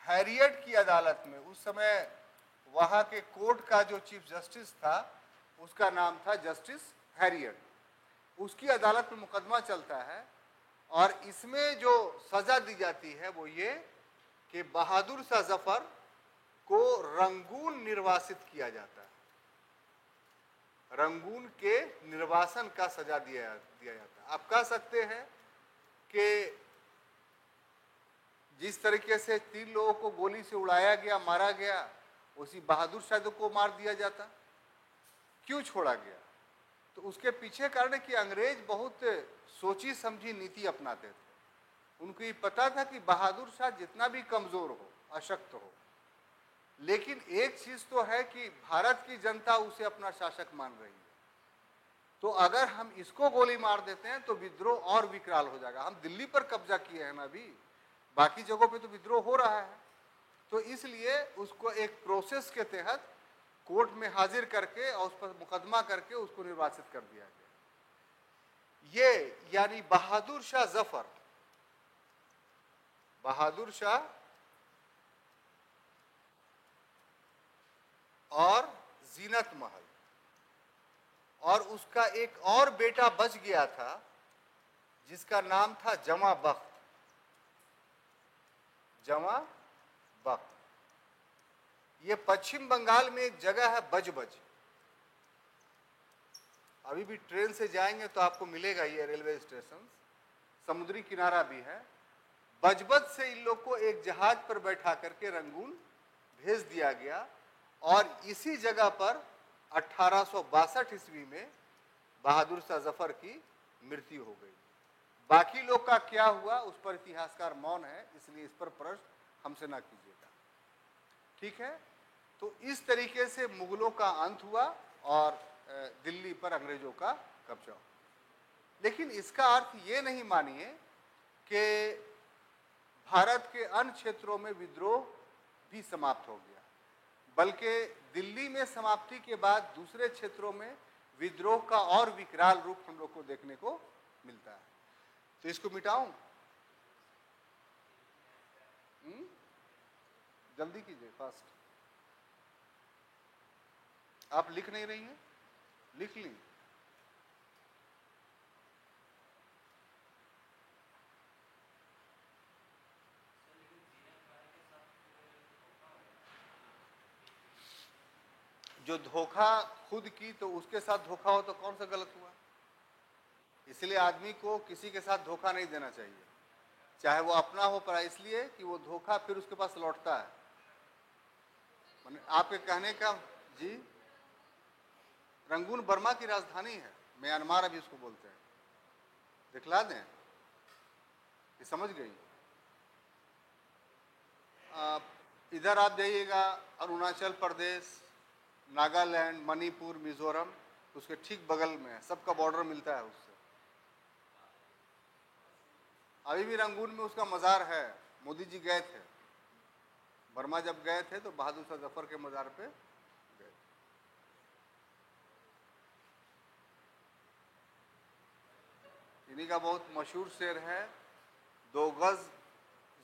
हैरियट की अदालत में, उस समय वहाँ के कोर्ट का जो चीफ जस्टिस था उसका नाम था जस्टिस हैरियट, उसकी अदालत में मुकदमा चलता है और इसमें जो सजा दी जाती है वो ये कि बहादुर शाह जफर को रंगून निर्वासित किया जाता है, रंगून के निर्वासन का सजा दिया जाता है। आप कह सकते हैं कि जिस तरीके से 3 लोगों को गोली से उड़ाया गया, मारा गया, उसी बहादुर शाह को मार दिया जाता, क्यों छोड़ा गया? तो उसके पीछे कारण है कि अंग्रेज बहुत सोची समझी नीति अपनाते थे। उनको ये पता था कि बहादुर शाह जितना भी कमजोर हो, अशक्त हो, लेकिन एक चीज तो है कि भारत की जनता उसे अपना शासक मान रही है, तो अगर हम इसको गोली मार देते हैं तो विद्रोह और विकराल हो जाएगा। हम दिल्ली पर कब्जा किए हैं ना, अभी बाकी जगहों पे तो विद्रोह हो रहा है, तो इसलिए उसको एक प्रोसेस के तहत कोर्ट में हाजिर करके और उस पर मुकदमा करके उसको निर्वासित कर दिया गया। ये यानी बहादुर शाह जफर, बहादुर शाह और जीनत महल, और उसका एक और बेटा बच गया था जिसका नाम था जमा बख्त, जमा बख्त। ये पश्चिम बंगाल में एक जगह है बजबज, अभी भी ट्रेन से जाएंगे तो आपको मिलेगा ये रेलवे स्टेशन, समुद्री किनारा भी है। बजबज से इन लोग को एक जहाज पर बैठा करके रंगून भेज दिया गया और इसी जगह पर 1862 ईस्वी में बहादुर शाह जफर की मृत्यु हो गई। बाकी लोग का क्या हुआ उस पर इतिहासकार मौन है, इसलिए इस पर प्रश्न हमसे ना कीजिएगा, ठीक है। तो इस तरीके से मुगलों का अंत हुआ और दिल्ली पर अंग्रेजों का कब्जा हुआ। लेकिन इसका अर्थ ये नहीं मानिए कि भारत के अन्य क्षेत्रों में विद्रोह भी समाप्त हो गया, बल्कि दिल्ली में समाप्ति के बाद दूसरे क्षेत्रों में विद्रोह का और विकराल रूप हम लोग को देखने को मिलता है। तो इसको मिटाऊं? जल्दी कीजिए, फास्ट। आप लिख नहीं रही हैं? लिख ली। जो धोखा खुद की तो उसके साथ धोखा हो तो कौन सा गलत हुआ? इसलिए आदमी को किसी के साथ धोखा नहीं देना चाहिए, चाहे वो अपना हो पर, इसलिए कि वो धोखा फिर उसके पास लौटता है। आपके कहने का जी, रंगून बर्मा की राजधानी है, म्यांमार अभी उसको बोलते हैं, दिखला दें? ये समझ गई? इधर आप जाइएगा अरुणाचल प्रदेश, नागालैंड, मणिपुर, मिजोरम, उसके ठीक बगल में है, सबका बॉर्डर मिलता है उससे। अभी भी रंगून में उसका मज़ार है, मोदी जी गए थे, बर्मा जब गए थे तो बहादुर शाह जफर के मज़ार पे गए। इन्हीं का बहुत मशहूर शेर है, 2 गज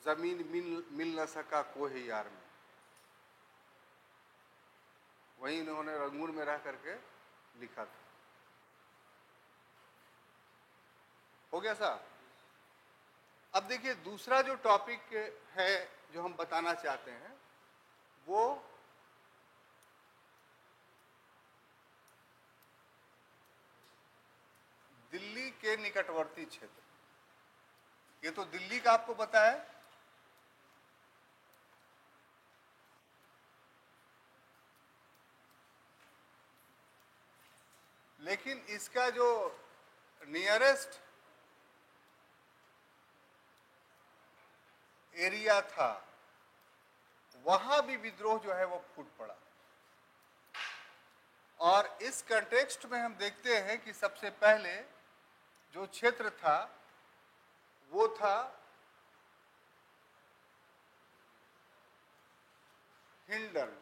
जमीन मिल न सका कोई यार में। वही इन्होंने रंगून में रह करके लिखा था। हो गया साहब? अब देखिए दूसरा जो टॉपिक है जो हम बताना चाहते हैं वो दिल्ली के निकटवर्ती क्षेत्र। ये तो दिल्ली का आपको पता है, लेकिन इसका जो नियरेस्ट एरिया था वहां भी विद्रोह जो है वो फूट पड़ा। और इस कंटेक्स्ट में हम देखते हैं कि सबसे पहले जो क्षेत्र था वो था हिंडन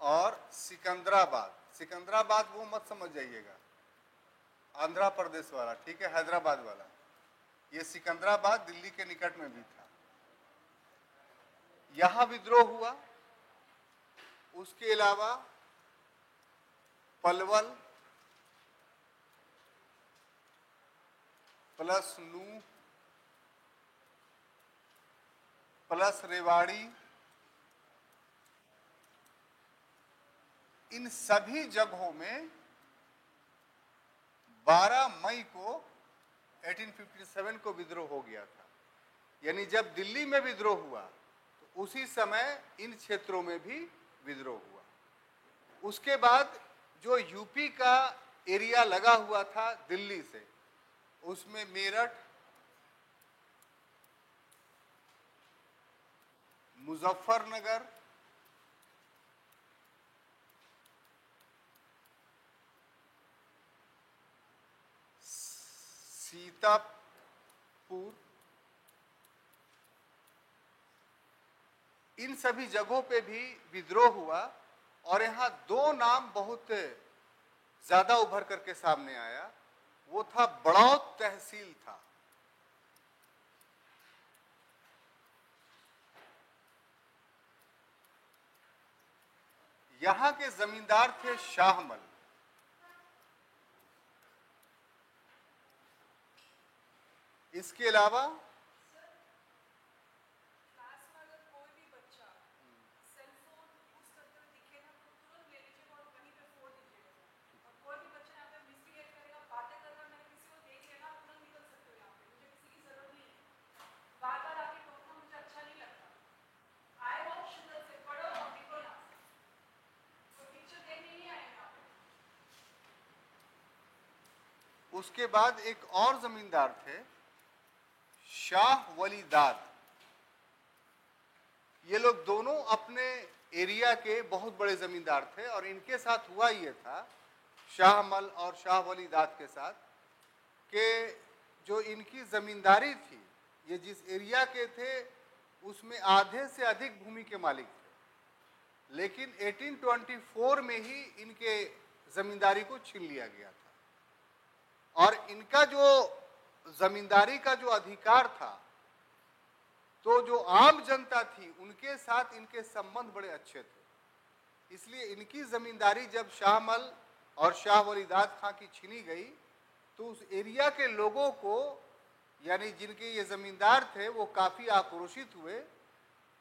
और सिकंदराबाद। सिकंदराबाद वो मत समझ जाइएगा आंध्र प्रदेश वाला, ठीक है, हैदराबाद वाला। ये सिकंदराबाद दिल्ली के निकट में भी था। यहां विद्रोह हुआ। उसके अलावा पलवल प्लस नूह प्लस रेवाड़ी, इन सभी जगहों में 12 मई को 1857 को विद्रोह हो गया था। यानी जब दिल्ली में विद्रोह हुआ तो उसी समय इन क्षेत्रों में भी विद्रोह हुआ। उसके बाद जो यूपी का एरिया लगा हुआ था दिल्ली से, उसमें मेरठ, मुजफ्फरनगर, सीतापुर, इन सभी जगहों पे भी विद्रोह हुआ। और यहां दो नाम बहुत ज्यादा उभर करके सामने आया। वो था बड़ौत तहसील था। यहां के जमींदार थे शाहमल। इसके अलावा उसके बाद एक और जमींदार थे शाह वली दाद। ये लोग दोनों अपने एरिया के बहुत बड़े जमींदार थे और इनके साथ हुआ ये था, शाहमल और शाह वली दाद के साथ, कि जो इनकी जमींदारी थी, ये जिस एरिया के थे उसमें आधे से अधिक भूमि के मालिक थे। लेकिन 1824 में ही इनके जमींदारी को छीन लिया गया था और इनका जो जमींदारी का जो अधिकार था, तो जो आम जनता थी उनके साथ इनके संबंध बड़े अच्छे थे। इसलिए इनकी जमींदारी जब शाहमल और शाह वलीदाद खां की छीनी गई तो उस एरिया के लोगों को, यानी जिनके ये जमींदार थे, वो काफी आक्रोशित हुए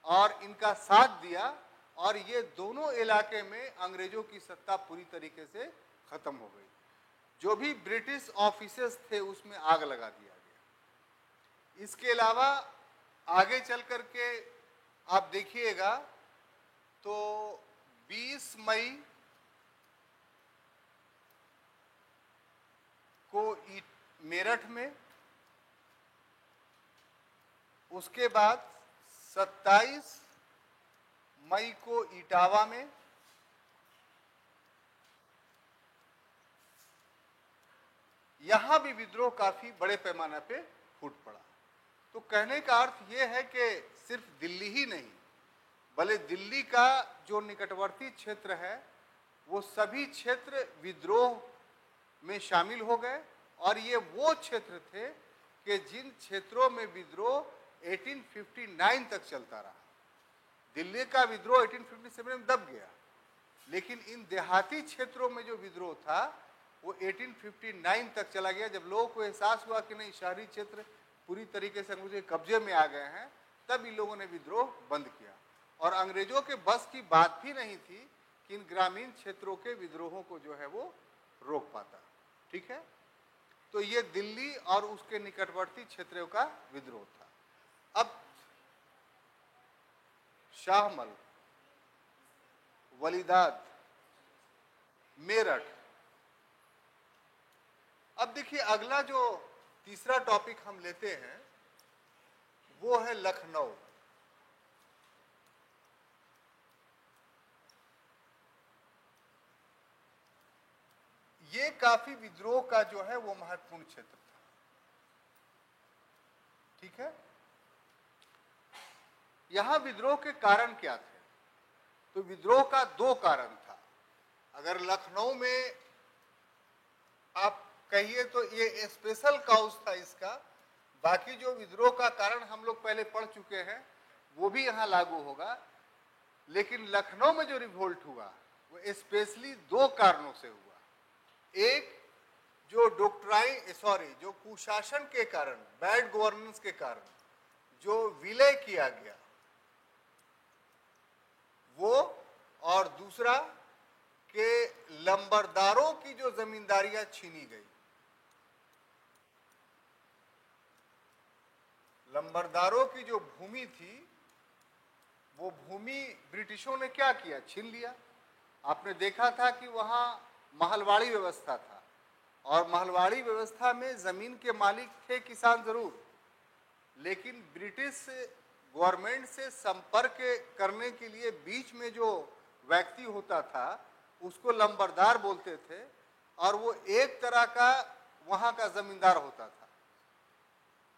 और इनका साथ दिया और ये दोनों इलाके में अंग्रेजों की सत्ता पूरी तरीके से खत्म हो गई। जो भी ब्रिटिश ऑफिसर्स थे उसमें आग लगा दिया गया। इसके अलावा आगे चल करके आप देखिएगा तो 20 मई को मेरठ में, उसके बाद 27 मई को इटावा में, यहां भी विद्रोह काफी बड़े पैमाने पे फूट पड़ा। तो कहने का अर्थ यह है कि सिर्फ दिल्ली ही नहीं, भले दिल्ली का जो निकटवर्ती क्षेत्र है वो सभी क्षेत्र विद्रोह में शामिल हो गए और ये वो क्षेत्र थे कि जिन क्षेत्रों में विद्रोह 1859 तक चलता रहा। दिल्ली का विद्रोह 1857 में दब गया, लेकिन इन देहाती क्षेत्रों में जो विद्रोह था वो 1859 तक चला गया। जब लोगों को एहसास हुआ कि नहीं, शहरी क्षेत्र पूरी तरीके से अंग्रेजों के कब्जे में आ गए हैं, तब इन लोगों ने विद्रोह बंद किया। और अंग्रेजों के बस की बात भी नहीं थी कि इन ग्रामीण क्षेत्रों के विद्रोहों को जो है वो रोक पाता। ठीक है, तो ये दिल्ली और उसके निकटवर्ती क्षेत्रों का विद्रोह था। अब शाहमल, वलीदाद, मेरठ। अब देखिए अगला जो तीसरा टॉपिक हम लेते हैं वो है लखनऊ। ये काफी विद्रोह का जो है वो महत्वपूर्ण क्षेत्र था। ठीक है, यहां विद्रोह के कारण क्या थे? तो विद्रोह का दो कारण था। अगर लखनऊ में आप कहिए तो ये स्पेशल काउज था इसका। बाकी जो विद्रोह का कारण हम लोग पहले पढ़ चुके हैं, वो भी यहाँ लागू होगा। लेकिन लखनऊ में जो रिवोल्ट हुआ वो स्पेशली दो कारणों से हुआ। एक, जो जो कुशासन के कारण, बैड गवर्नेंस के कारण जो विलय किया गया वो, और दूसरा कि लंबरदारों की जो जमींदारियां छीनी गई। लंबरदारों की जो भूमि थी वो भूमि ब्रिटिशों ने क्या किया, छीन लिया। आपने देखा था कि वहां महलवाड़ी व्यवस्था था, और महलवाड़ी व्यवस्था में जमीन के मालिक थे किसान जरूर, लेकिन ब्रिटिश गवर्नमेंट से संपर्क करने के लिए बीच में जो व्यक्ति होता था उसको लंबरदार बोलते थे, और वो एक तरह का वहां का जमींदार होता था।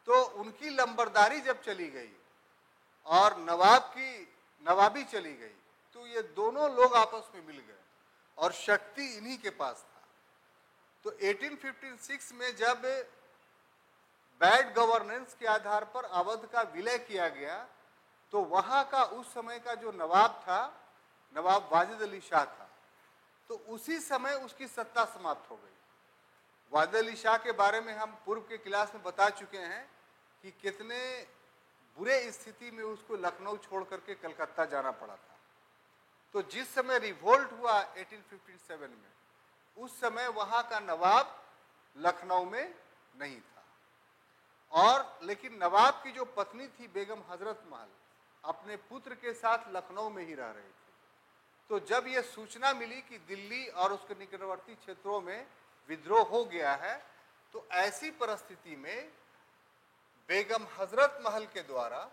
तो उनकी लंबरदारी जब चली गई और नवाब की नवाबी चली गई, तो ये दोनों लोग आपस में मिल गए और शक्ति इन्हीं के पास था। तो 1856 में जब बैड गवर्नेंस के आधार पर अवध का विलय किया गया, तो वहां का उस समय का जो नवाब था, नवाब वाजिद अली शाह था, तो उसी समय उसकी सत्ता समाप्त हो गई। वाजिद अली शाह के बारे में हम पूर्व के क्लास में बता चुके हैं कि कितने बुरे स्थिति में उसको लखनऊ छोड़ करके कलकत्ता जाना पड़ा था। तो जिस समय रिवोल्ट हुआ 1857 में, उस समय वहां का नवाब लखनऊ में नहीं था, और लेकिन नवाब की जो पत्नी थी बेगम हजरत महल, अपने पुत्र के साथ लखनऊ में ही रह रही थी। तो जब ये सूचना मिली कि दिल्ली और उसके निकटवर्ती क्षेत्रों में विद्रोह हो गया है, तो ऐसी परिस्थिति में बेगम हजरत महल के द्वारा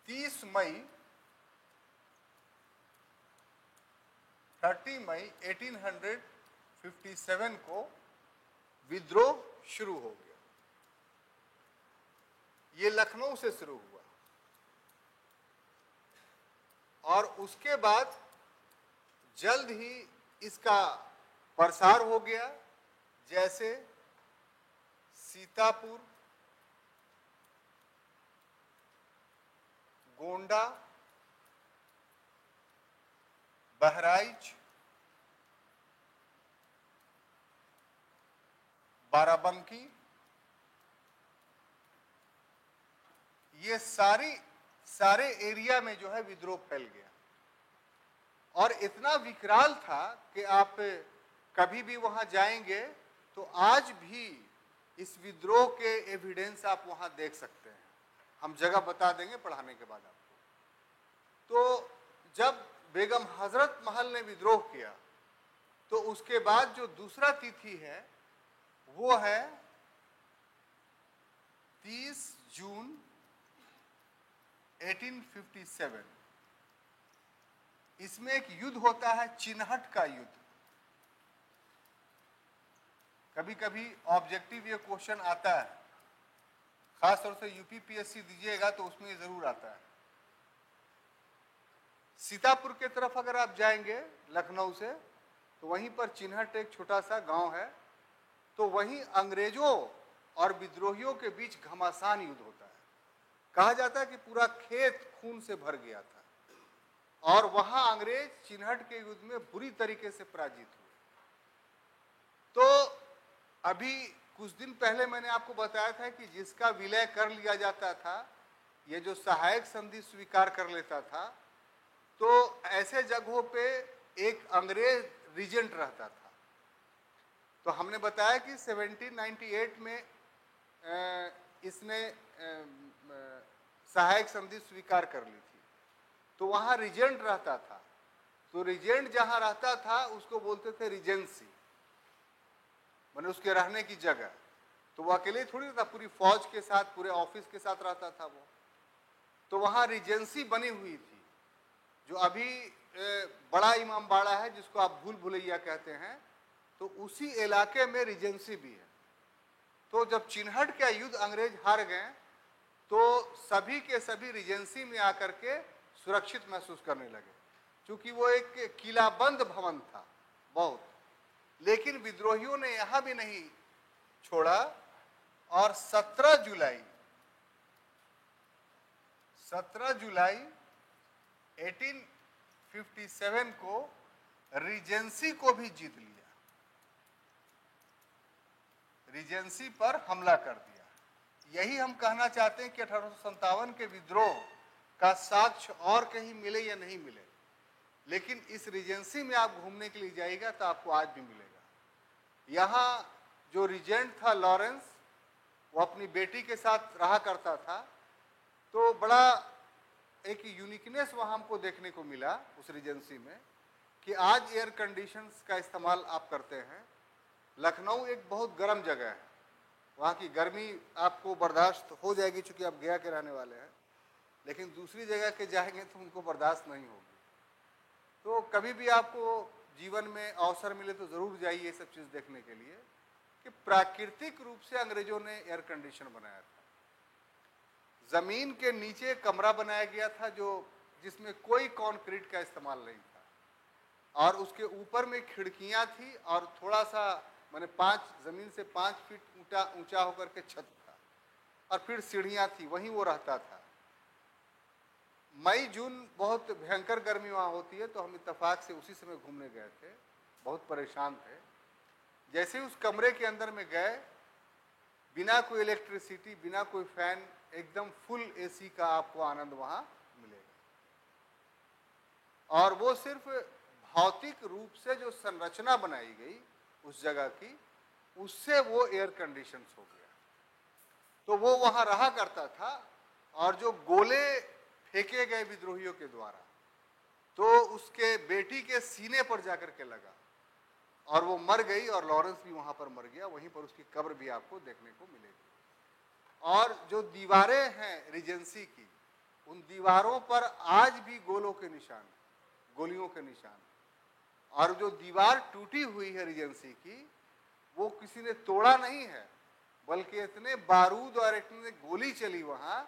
तीस मई 1857 को विद्रोह शुरू हो गया। ये लखनऊ से शुरू हुआ, और उसके बाद जल्द ही इसका प्रसार हो गया। जैसे सीतापुर, गोंडा, बहराइच, बाराबंकी, ये सारे एरिया में जो है विद्रोह फैल गया, और इतना विकराल था कि आप कभी भी वहां जाएंगे तो आज भी इस विद्रोह के एविडेंस आप वहां देख सकते हैं। हम जगह बता देंगे पढ़ाने के बाद आपको। तो जब बेगम हजरत महल ने विद्रोह किया, तो उसके बाद जो दूसरा तिथि है वो है 30 जून 1857। इसमें एक युद्ध होता है, चिन्हट का युद्ध। कभी कभी ऑब्जेक्टिव ये क्वेश्चन आता है, खासतौर से यूपीपीएससी दीजिएगा तो उसमें ये जरूर आता है। सीतापुर के तरफ अगर आप जाएंगे लखनऊ से, तो वहीं पर चिन्हट एक छोटा सा गांव है, तो वहीं अंग्रेजों और विद्रोहियों के बीच घमासान युद्ध होता है। कहा जाता है कि पूरा खेत खून से भर गया था, और वहां अंग्रेज चिन्हट के युद्ध में बुरी तरीके से पराजित हुए। तो अभी कुछ दिन पहले मैंने आपको बताया था कि जिसका विलय कर लिया जाता था, ये जो सहायक संधि स्वीकार कर लेता था, तो ऐसे जगहों पे एक अंग्रेज रीजेंट रहता था। तो हमने बताया कि 1798 में इसने सहायक संधि स्वीकार कर ली थी, तो वहां रीजेंट रहता था। तो रीजेंट जहां रहता था उसको बोलते थे रीजेंसी, माने उसके रहने की जगह। तो वो अकेले थोड़ी था, पूरी फौज के साथ, पूरे ऑफिस के साथ रहता था वो। तो वहां रीजेंसी बनी हुई थी, जो अभी बड़ा इमामबाड़ा है, जिसको आप भूल भुलैया कहते हैं, तो उसी इलाके में रीजेंसी भी है। तो जब चिन्हट का युद्ध अंग्रेज हार गए, तो सभी के सभी रीजेंसी में आकर के सुरक्षित महसूस करने लगे, क्योंकि वो एक किलाबंद भवन था बहुत। लेकिन विद्रोहियों ने यहां भी नहीं छोड़ा और 17 जुलाई 1857 को रीजेंसी को भी जीत लिया, रीजेंसी पर हमला कर दिया। यही हम कहना चाहते हैं कि 1857 के विद्रोह का साक्ष्य और कहीं मिले या नहीं मिले, लेकिन इस रीजेंसी में आप घूमने के लिए जाइएगा तो आपको आज भी मिलेगा। यहाँ जो रीजेंट था लॉरेंस, वो अपनी बेटी के साथ रहा करता था, तो बड़ा एक यूनिकनेस वहाँ हमको देखने को मिला उस रीजेंसी में कि आज एयर कंडीशंस का इस्तेमाल आप करते हैं। लखनऊ एक बहुत गर्म जगह है, वहाँ की गर्मी आपको बर्दाश्त हो जाएगी चूँकि आप गया के रहने वाले हैं, लेकिन दूसरी जगह के जाएंगे तो उनको बर्दाश्त नहीं होगी। तो कभी भी आपको जीवन में अवसर मिले तो ज़रूर जाइए ये सब चीज़ देखने के लिए कि प्राकृतिक रूप से अंग्रेजों ने एयर कंडीशन बनाया था। ज़मीन के नीचे कमरा बनाया गया था जिसमें कोई कंक्रीट का इस्तेमाल नहीं था, और उसके ऊपर में खिड़कियां थी और थोड़ा सा माने ज़मीन से 5 फीट ऊंचा होकर के छत था, और फिर सीढ़ियां थी, वहीं वो रहता था। मई जून बहुत भयंकर गर्मी वहाँ होती है, तो हम इत्तेफाक से उसी समय घूमने गए थे, बहुत परेशान थे। जैसे ही उस कमरे के अंदर में गए, बिना कोई इलेक्ट्रिसिटी, बिना कोई फैन, एकदम फुल एसी का आपको आनंद वहाँ मिलेगा। और वो सिर्फ भौतिक रूप से जो संरचना बनाई गई उस जगह की, उससे वो एयर कंडीशन हो गया। तो वो वहाँ रहा करता था, और जो गोले फेंके गए विद्रोहियों के द्वारा, तो उसके बेटी के सीने पर जाकर के लगा और वो मर गई, और लॉरेंस भी वहां पर मर गया। वहीं पर उसकी कब्र भी आपको देखने को मिलेगी। और जो दीवारें हैं रीजेंसी की, उन दीवारों पर आज भी गोलियों के निशान। और जो दीवार टूटी हुई है रीजेंसी की, वो किसी ने तोड़ा नहीं है, बल्कि इतने बारूद और इतने गोली चली वहां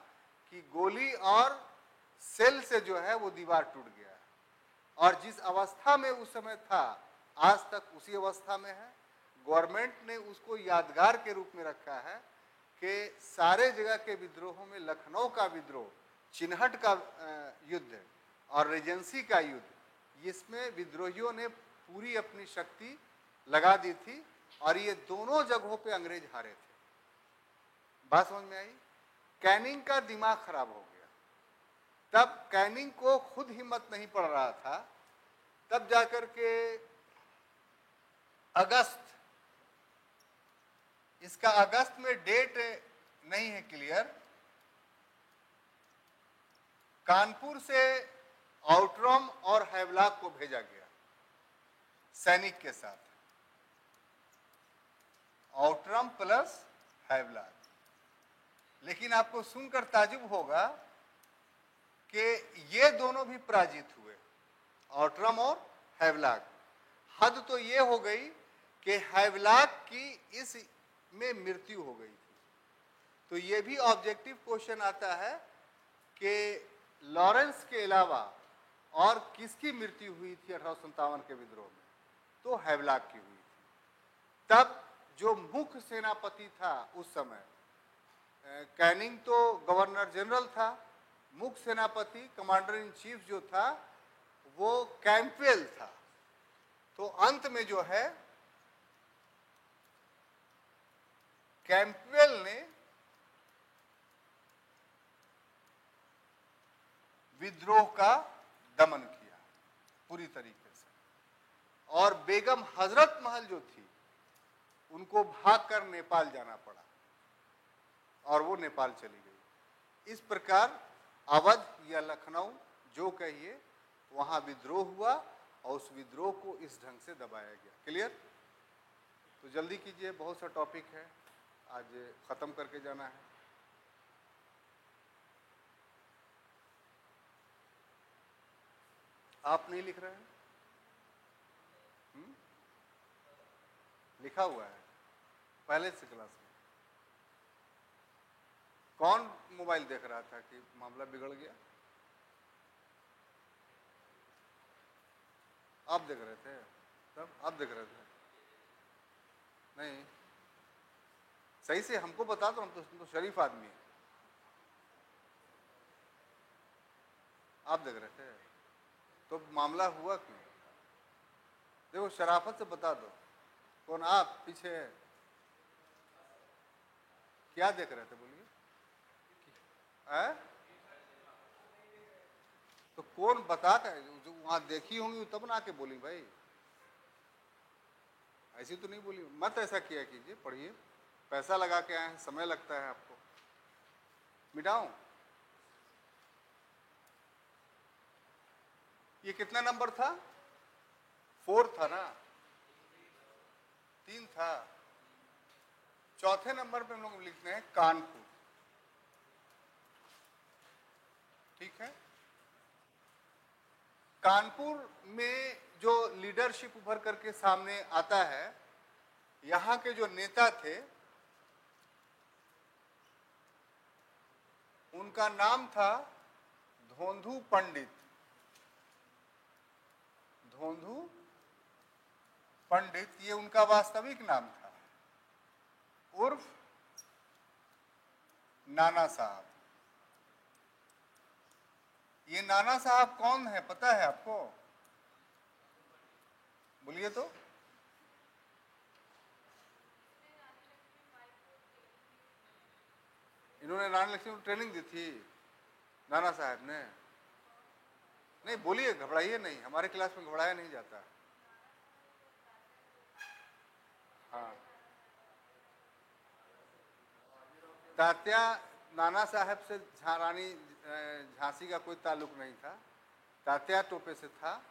कि गोली और सेल से जो है वो दीवार टूट गया। और जिस अवस्था में उस समय था, आज तक उसी अवस्था में है। गवर्नमेंट ने उसको यादगार के रूप में रखा है कि सारे जगह के विद्रोहों में लखनऊ का विद्रोह, चिन्हट का युद्ध और रीजेंसी का युद्ध, इसमें विद्रोहियों ने पूरी अपनी शक्ति लगा दी थी, और ये दोनों जगहों पे अंग्रेज हारे थे। बात समझ में आई? कैनिंग का दिमाग खराब हो गया। तब कैनिंग को खुद हिम्मत नहीं पड़ रहा था, तब जाकर के अगस्त में डेट नहीं है क्लियर, कानपुर से आउटरम और हैवलॉक को भेजा गया सैनिक के साथ, आउटरम प्लस हैवलॉक। लेकिन आपको सुनकर ताजुब होगा कि ये दोनों भी पराजित हुए, आउटरम और हैवलॉक। हद तो ये हो गई कि हैवलॉक की इस में मृत्यु हो गई थी। तो ये भी ऑब्जेक्टिव क्वेश्चन आता है कि लॉरेंस के अलावा और किसकी मृत्यु हुई थी 1857 के विद्रोह में? तो हैवलॉक की हुई थी। तब जो मुख्य सेनापति था उस समय, कैनिंग तो गवर्नर जनरल था, मुख्य सेनापति कमांडर इन चीफ जो था वो कैंपवेल था। तो अंत में जो है कैंपवेल ने विद्रोह का दमन किया पूरी तरीके से, और बेगम हजरत महल जो थी उनको भागकर नेपाल जाना पड़ा, और वो नेपाल चली गई। इस प्रकार अवध या लखनऊ जो कहिए, वहां विद्रोह हुआ, और उस विद्रोह को इस ढंग से दबाया गया। क्लियर? तो जल्दी कीजिए, बहुत सा टॉपिक है, आज खत्म करके जाना है। आप नहीं लिख रहे हैं? लिखा हुआ है पहले से क्लास में। कौन मोबाइल देख रहा था कि मामला बिगड़ गया? आप देख रहे थे? तब आप देख रहे थे? नहीं, सही से हमको बता दो, हम तो शरीफ आदमी है। आप देख रहे थे तो मामला हुआ क्यों? देखो शराफत से बता दो, कौन आप पीछे है? क्या देख रहे थे बोलिए? तो कौन बता कर, जो वहां देखी होंगी तब ना आके बोली भाई, ऐसी तो नहीं बोली। मत ऐसा किया कीजिए, पढ़िए, पैसा लगा के आए हैं, समय लगता है आपको। मिटाऊं? ये कितना नंबर था? 4 था ना? 3 था। चौथे नंबर पे हम लोग लिखते हैं कानपुर। ठीक है, कानपुर में जो लीडरशिप उभर करके सामने आता है, यहाँ के जो नेता थे उनका नाम था धोंधू पंडित। धोंधू पंडित ये उनका वास्तविक नाम था, उर्फ नाना साहब। ये नाना साहब कौन है पता है आपको? बोलिए तो। इन्होंने रानी लक्ष्मी को ट्रेनिंग दी थी नाना साहब ने? नहीं बोलिए, घबराइए नहीं, हमारे क्लास में घबराया नहीं जाता। हाँ, तात्या नाना साहब से रानी झांसी का कोई ताल्लुक नहीं था, तात्या टोपे से था।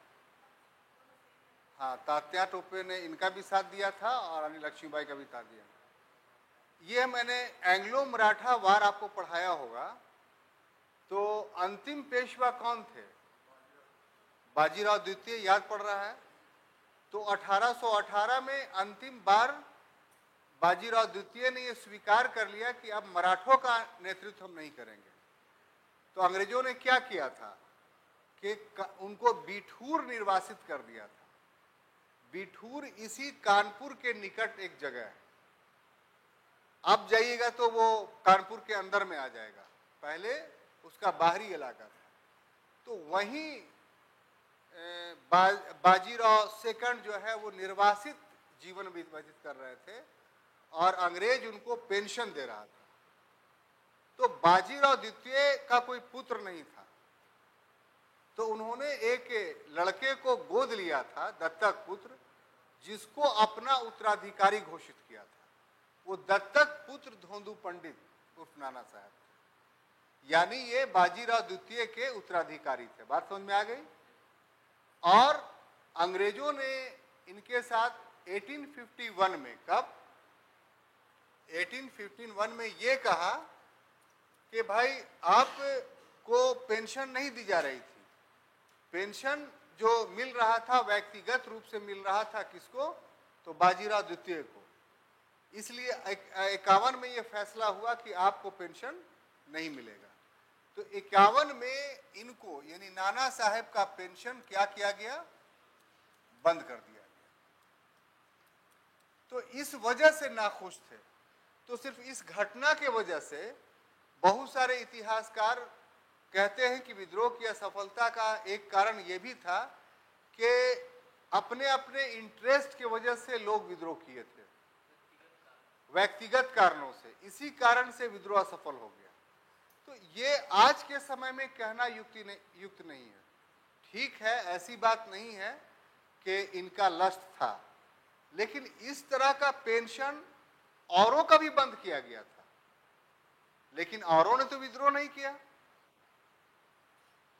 हाँ, तात्या टोपे ने इनका भी साथ दिया था और रानी लक्ष्मीबाई का भी साथ दिया। ये मैंने एंग्लो मराठा वार आपको पढ़ाया होगा। तो अंतिम पेशवा कौन थे? बाजीराव द्वितीय, याद पड़ रहा है? तो 1818 में अंतिम बार बाजीराव द्वितीय ने यह स्वीकार कर लिया कि अब मराठों का नेतृत्व हम नहीं करेंगे। तो अंग्रेजों ने क्या किया था कि उनको बिठूर निर्वासित कर दिया था। बिठूर इसी कानपुर के निकट एक जगह है, अब जाइएगा तो वो कानपुर के अंदर में आ जाएगा, पहले उसका बाहरी इलाका था। तो वहीं बाजीराव सेकंड जो है वो निर्वासित जीवन व्यतीत कर रहे थे और अंग्रेज उनको पेंशन दे रहा था। तो बाजीराव द्वितीय का कोई पुत्र नहीं था, तो उन्होंने एक लड़के को गोद लिया था, दत्तक पुत्र, जिसको अपना उत्तराधिकारी घोषित किया था। वो दत्तक पुत्र धोंधू पंडित उर्फ नाना साहब, यानी ये बाजीराव द्वितीय के उत्तराधिकारी थे। बात समझ में आ गई? और अंग्रेजों ने इनके साथ 1851 में, कब? 1851 में ये कहा कि भाई आपको पेंशन नहीं दी जा रही थी। पेंशन जो मिल रहा था व्यक्तिगत रूप से मिल रहा था, किसको? तो बाजीराव द्वितीय को। इसलिए 51 में ये फैसला हुआ कि आपको पेंशन नहीं मिलेगा। तो 51 में इनको यानी नाना साहब का पेंशन क्या किया गया? बंद कर दिया गया। तो इस वजह से नाखुश थे। तो सिर्फ इस घटना के वजह से बहुत सारे इतिहासकार कहते हैं कि विद्रोह की असफलता का एक कारण यह भी था कि अपने अपने इंटरेस्ट की वजह से लोग विद्रोह किए थे, व्यक्तिगत कारणों से। इसी कारण से विद्रोह असफल हो गया। तो ये आज के समय में कहना युक्त नहीं है। ठीक है, ऐसी बात नहीं है कि इनका लस्ट था, लेकिन इस तरह का पेंशन औरों का भी बंद किया गया था, लेकिन औरों ने तो विद्रोह नहीं किया।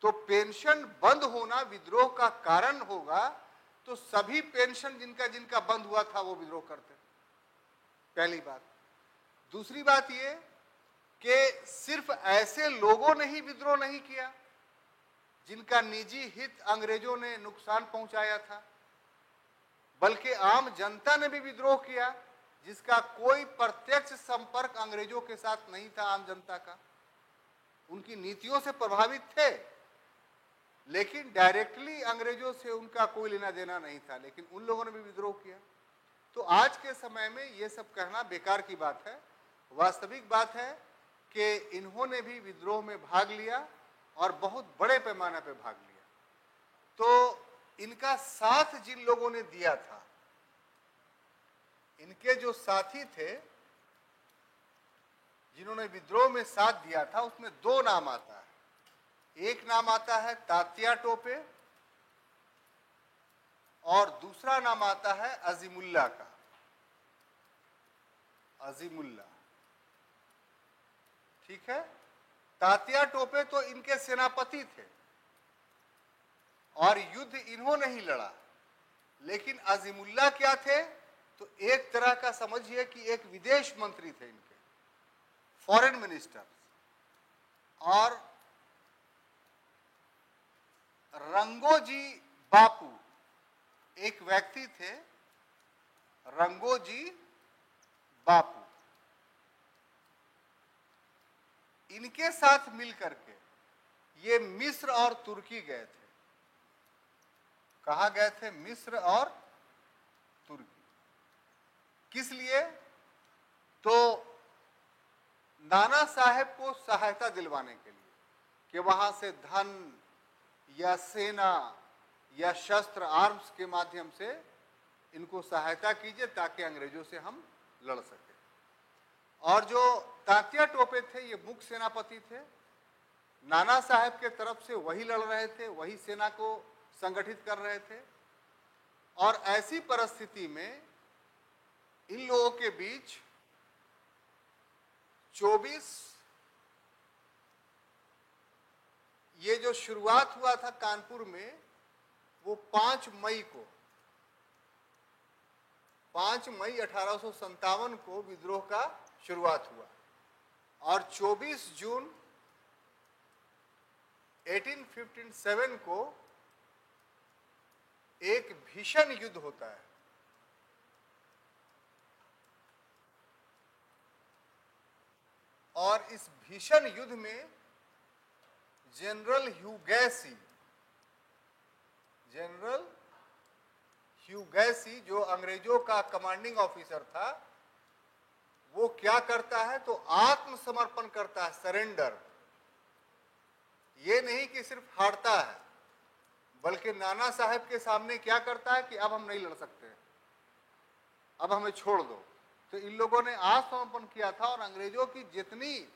तो पेंशन बंद होना विद्रोह का कारण होगा, तो सभी पेंशन जिनका जिनका बंद हुआ था वो विद्रोह करते। पहली बात। दूसरी बात ये कि सिर्फ ऐसे लोगों ने ही विद्रोह नहीं किया जिनका निजी हित अंग्रेजों ने नुकसान पहुंचाया था, बल्कि आम जनता ने भी विद्रोह किया जिसका कोई प्रत्यक्ष संपर्क अंग्रेजों के साथ नहीं था। आम जनता का उनकी नीतियों से प्रभावित थे, लेकिन डायरेक्टली अंग्रेजों से उनका कोई लेना देना नहीं था, लेकिन उन लोगों ने भी विद्रोह किया। तो आज के समय में ये सब कहना बेकार की बात है। वास्तविक बात है कि इन्होंने भी विद्रोह में भाग लिया और बहुत बड़े पैमाने पर भाग लिया। तो इनका साथ जिन लोगों ने दिया था, इनके जो साथी थे जिन्होंने विद्रोह में साथ दिया था, उसमें दो नाम आता है। एक नाम आता है तात्या टोपे और दूसरा नाम आता है अजीमुल्ला का। अजीमुल्ला, ठीक है। तात्या टोपे तो इनके सेनापति थे और युद्ध इन्होंने ही लड़ा, लेकिन अजीमुल्ला क्या थे? तो एक तरह का समझिए कि एक विदेश मंत्री थे इनके, फॉरेन मिनिस्टर। और रंगोजी बापू एक व्यक्ति थे, रंगोजी बापू। इनके साथ मिलकर के ये मिस्र और तुर्की गए थे। कहाँ गए थे? मिस्र और तुर्की। किस लिए? तो नाना साहेब को सहायता दिलवाने के लिए कि वहां से धन या सेना या शस्त्र आर्म्स के माध्यम से इनको सहायता कीजिए ताकि अंग्रेजों से हम लड़ सके। और जो तात्या टोपे थे ये मुख्य सेनापति थे, नाना साहेब के तरफ से वही लड़ रहे थे, वही सेना को संगठित कर रहे थे। और ऐसी परिस्थिति में इन लोगों के बीच 24 ये जो शुरुआत हुआ था कानपुर में, वो 5 मई को, 5 मई 1857 को विद्रोह का शुरुआत हुआ और 24 जून 1857 को एक भीषण युद्ध होता है। और इस भीषण युद्ध में जनरल ह्यूगैसी जो अंग्रेजों का कमांडिंग ऑफिसर था, वो क्या करता है? तो आत्मसमर्पण करता है, सरेंडर। ये नहीं कि सिर्फ हारता है, बल्कि नाना साहब के सामने क्या करता है कि अब हम नहीं लड़ सकते, अब हमें छोड़ दो। तो इन लोगों ने आत्मसमर्पण किया था और अंग्रेजों की जितनी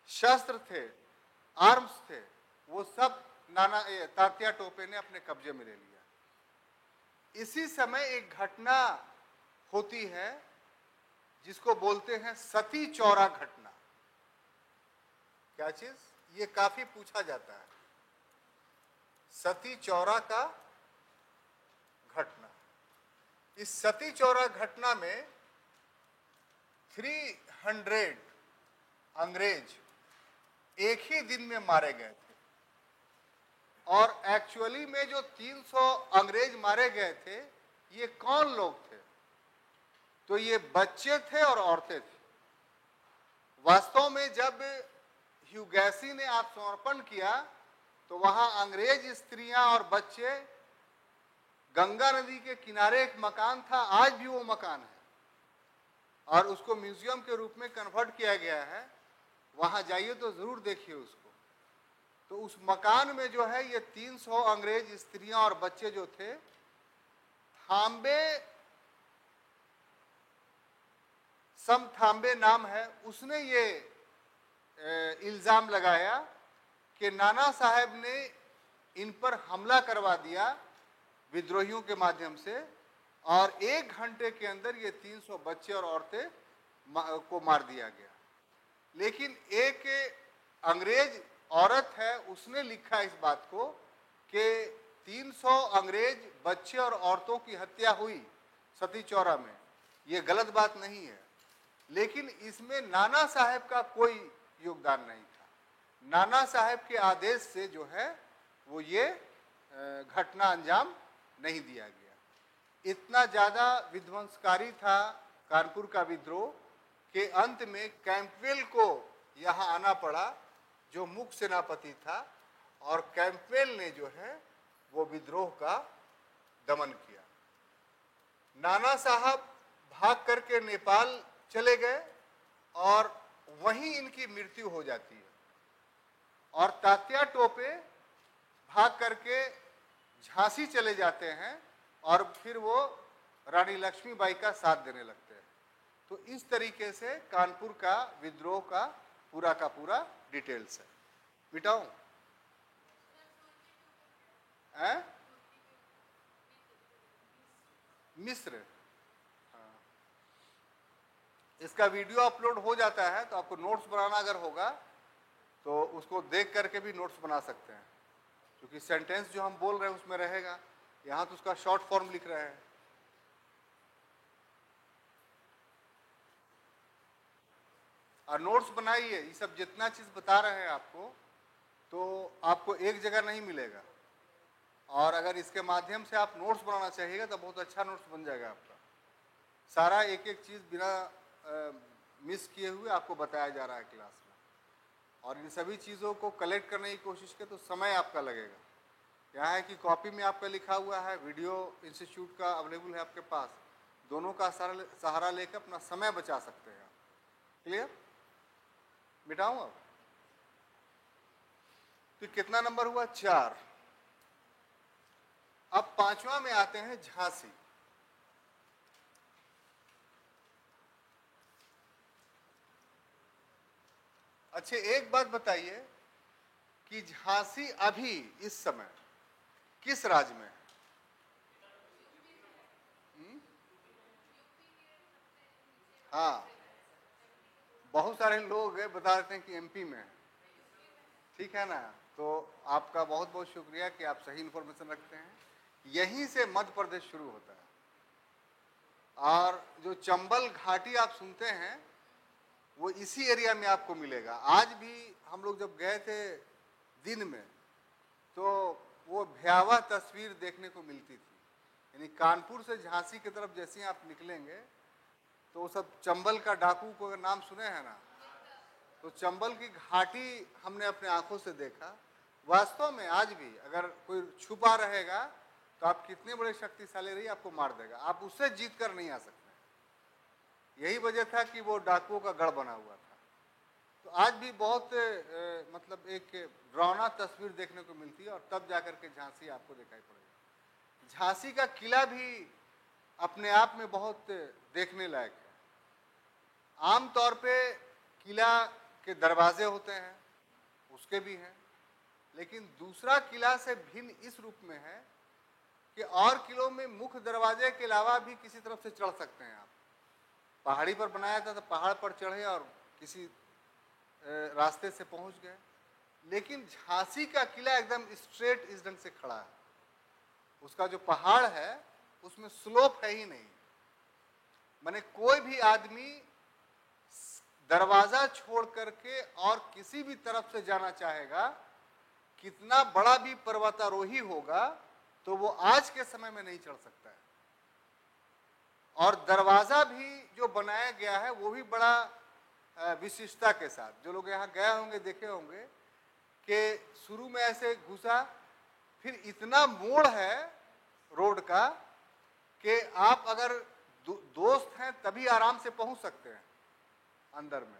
शस्त्र थे, आर्म्स थे, वो सब तात्या टोपे ने अपने कब्जे में ले लिया। इसी समय एक घटना होती है जिसको बोलते हैं सती चौरा घटना। क्या चीज? ये काफी पूछा जाता है, सती चौरा का घटना। इस सती चौरा घटना में 300 अंग्रेज एक ही दिन में मारे गए थे। और एक्चुअली में जो 300 अंग्रेज मारे गए थे, ये कौन लोग थे? तो ये बच्चे थे और औरतें थी। वास्तव में जब ह्यूगैसी ने आत्मसमर्पण किया तो वहां अंग्रेज स्त्रियां और बच्चे, गंगा नदी के किनारे एक मकान था, आज भी वो मकान है और उसको म्यूजियम के रूप में कन्वर्ट किया गया है। वहां जाइए तो जरूर देखिए उसको। तो उस मकान में जो है ये 300 अंग्रेज स्त्रियां और बच्चे जो थे, थाम्बे नाम है, उसने ये इल्जाम लगाया कि नाना साहब ने इन पर हमला करवा दिया विद्रोहियों के माध्यम से और 1 घंटे के अंदर ये 300 बच्चे और औरतें को मार दिया गया। लेकिन एक अंग्रेज औरत है, उसने लिखा इस बात को कि 300 अंग्रेज बच्चे और औरतों की हत्या हुई सती चौरा में, ये गलत बात नहीं है। लेकिन इसमें नाना साहब का कोई योगदान नहीं था। नाना साहब के आदेश से जो है वो ये घटना अंजाम नहीं दिया गया। इतना ज़्यादा विध्वंसकारी था कानपुर का विद्रोह के अंत में कैंपवेल को यहाँ आना पड़ा, जो मुख्य सेनापति था, और कैंपवेल ने जो है वो विद्रोह का दमन किया। नाना साहब भाग करके नेपाल चले गए और वहीं इनकी मृत्यु हो जाती है, और तात्या टोपे भाग करके झांसी चले जाते हैं और फिर वो रानी लक्ष्मीबाई का साथ देने लगते हैं। तो इस तरीके से कानपुर का विद्रोह का पूरा डिटेल्स है। मिटाऊं? मिस्र, हाँ। इसका वीडियो अपलोड हो जाता है, तो आपको नोट्स बनाना अगर होगा तो उसको देख करके भी नोट्स बना सकते हैं, क्योंकि सेंटेंस जो हम बोल रहे हैं उसमें रहेगा। यहाँ तो उसका शॉर्ट फॉर्म लिख रहे हैं। और नोट्स बनाइए। ये सब जितना चीज़ बता रहे हैं आपको, तो आपको एक जगह नहीं मिलेगा, और अगर इसके माध्यम से आप नोट्स बनाना चाहिएगा तो बहुत अच्छा नोट्स बन जाएगा आपका। सारा एक एक चीज़ बिना मिस किए हुए आपको बताया जा रहा है क्लास में, और इन सभी चीज़ों को कलेक्ट करने की कोशिश करें तो समय आपका लगेगा। यहाँ है कि कॉपी में आपका लिखा हुआ है, वीडियो इंस्टीट्यूट का अवेलेबल है आपके पास, दोनों का सहारा लेकर अपना समय बचा सकते हैं। क्लियर? मिटाऊं अब? तो कितना नंबर हुआ? 4। अब 5वां में आते हैं झांसी। अच्छा, एक बात बताइए कि झांसी अभी इस समय किस राज्य में है? हाँ, बहुत सारे लोग बता देते हैं कि एमपी में है। ठीक है ना? तो आपका बहुत बहुत शुक्रिया कि आप सही इंफॉर्मेशन रखते हैं। यहीं से मध्य प्रदेश शुरू होता है, और जो चंबल घाटी आप सुनते हैं वो इसी एरिया में आपको मिलेगा। आज भी हम लोग जब गए थे दिन में, तो वो भयावह तस्वीर देखने को मिलती थी। यानी कानपुर से झांसी की तरफ जैसे ही आप निकलेंगे तो वो सब चंबल का डाकू को नाम सुने हैं ना, तो चंबल की घाटी हमने अपने आंखों से देखा। वास्तव में आज भी अगर कोई छुपा रहेगा तो आप कितने बड़े शक्तिशाली रहिए, आपको मार देगा, आप उससे जीत कर नहीं आ सकते। यही वजह था कि वो डाकुओं का गढ़ बना हुआ था। तो आज भी बहुत मतलब एक डरावना तस्वीर देखने को मिलती है, और तब जाकर के झांसी आपको दिखाई पड़ेगा। झांसी का किला भी अपने आप में बहुत देखने लायक है। आमतौर पे किला के दरवाजे होते हैं, उसके भी हैं, लेकिन दूसरा किला से भिन्न इस रूप में है कि और किलों में मुख्य दरवाजे के अलावा भी किसी तरफ से चढ़ सकते हैं आप। पहाड़ी पर बनाया था तो पहाड़ पर चढ़े और किसी रास्ते से पहुंच गए, लेकिन झांसी का किला एकदम स्ट्रेट इस ढंग से खड़ा है। उसका जो पहाड़ है उसमें स्लोप है ही नहीं। माने कोई भी आदमी दरवाजा छोड़ करके और किसी भी तरफ से जाना चाहेगा, कितना बड़ा भी पर्वतारोही होगा, तो वो आज के समय में नहीं चढ़ सकता है। और दरवाजा भी जो बनाया गया है वो भी बड़ा विशिष्टता के साथ। जो लोग यहाँ गए होंगे देखे होंगे कि शुरू में ऐसे घुसा, फिर इतना मोड़ है रोड का कि आप अगर दोस्त हैं तभी आराम से पहुंच सकते हैं अंदर में।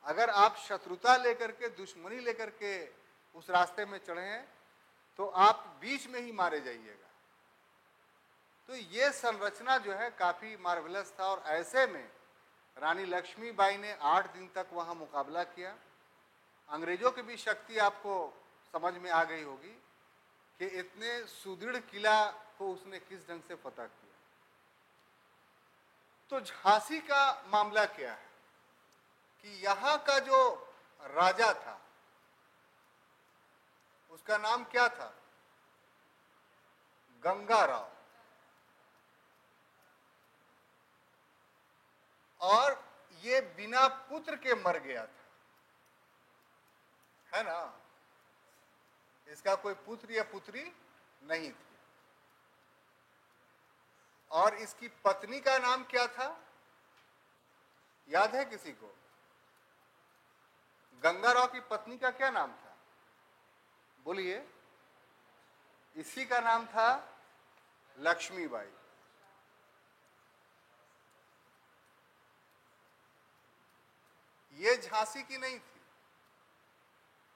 अगर आप शत्रुता लेकर के, दुश्मनी लेकर के उस रास्ते में चढ़े हैं तो आप बीच में ही मारे जाइएगा। तो ये संरचना जो है काफ़ी मार्वलस था, और ऐसे में रानी लक्ष्मीबाई ने 8 दिन तक वहाँ मुकाबला किया। अंग्रेजों की भी शक्ति आपको समझ में आ गई होगी कि इतने सुदृढ़ किला को उसने किस ढंग से फतह किया। तो झांसी का मामला क्या है कि यहाँ का जो राजा था उसका नाम क्या था? गंगाराव। और ये बिना पुत्र के मर गया था, है ना? इसका कोई पुत्र या पुत्री नहीं थी। और इसकी पत्नी का नाम क्या था, याद है किसी को? गंगाराव की पत्नी का क्या नाम था? बोलिए। इसी का नाम था लक्ष्मीबाई। ये झांसी की नहीं थी।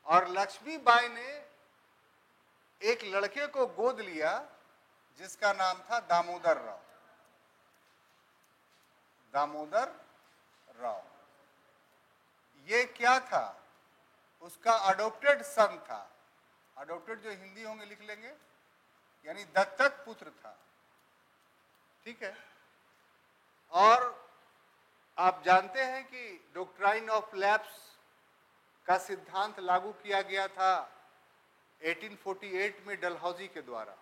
और लक्ष्मीबाई ने एक लड़के को गोद लिया जिसका नाम था दामोदर राव। दामोदर राव ये क्या था? उसका अडॉप्टेड सन था। अडॉप्टेड जो हिंदी होंगे लिख लेंगे, यानी दत्तक पुत्र था। ठीक है। और आप जानते हैं कि डॉक्ट्राइन ऑफ लैप्स का सिद्धांत लागू किया गया था 1848 में डलहौजी के द्वारा,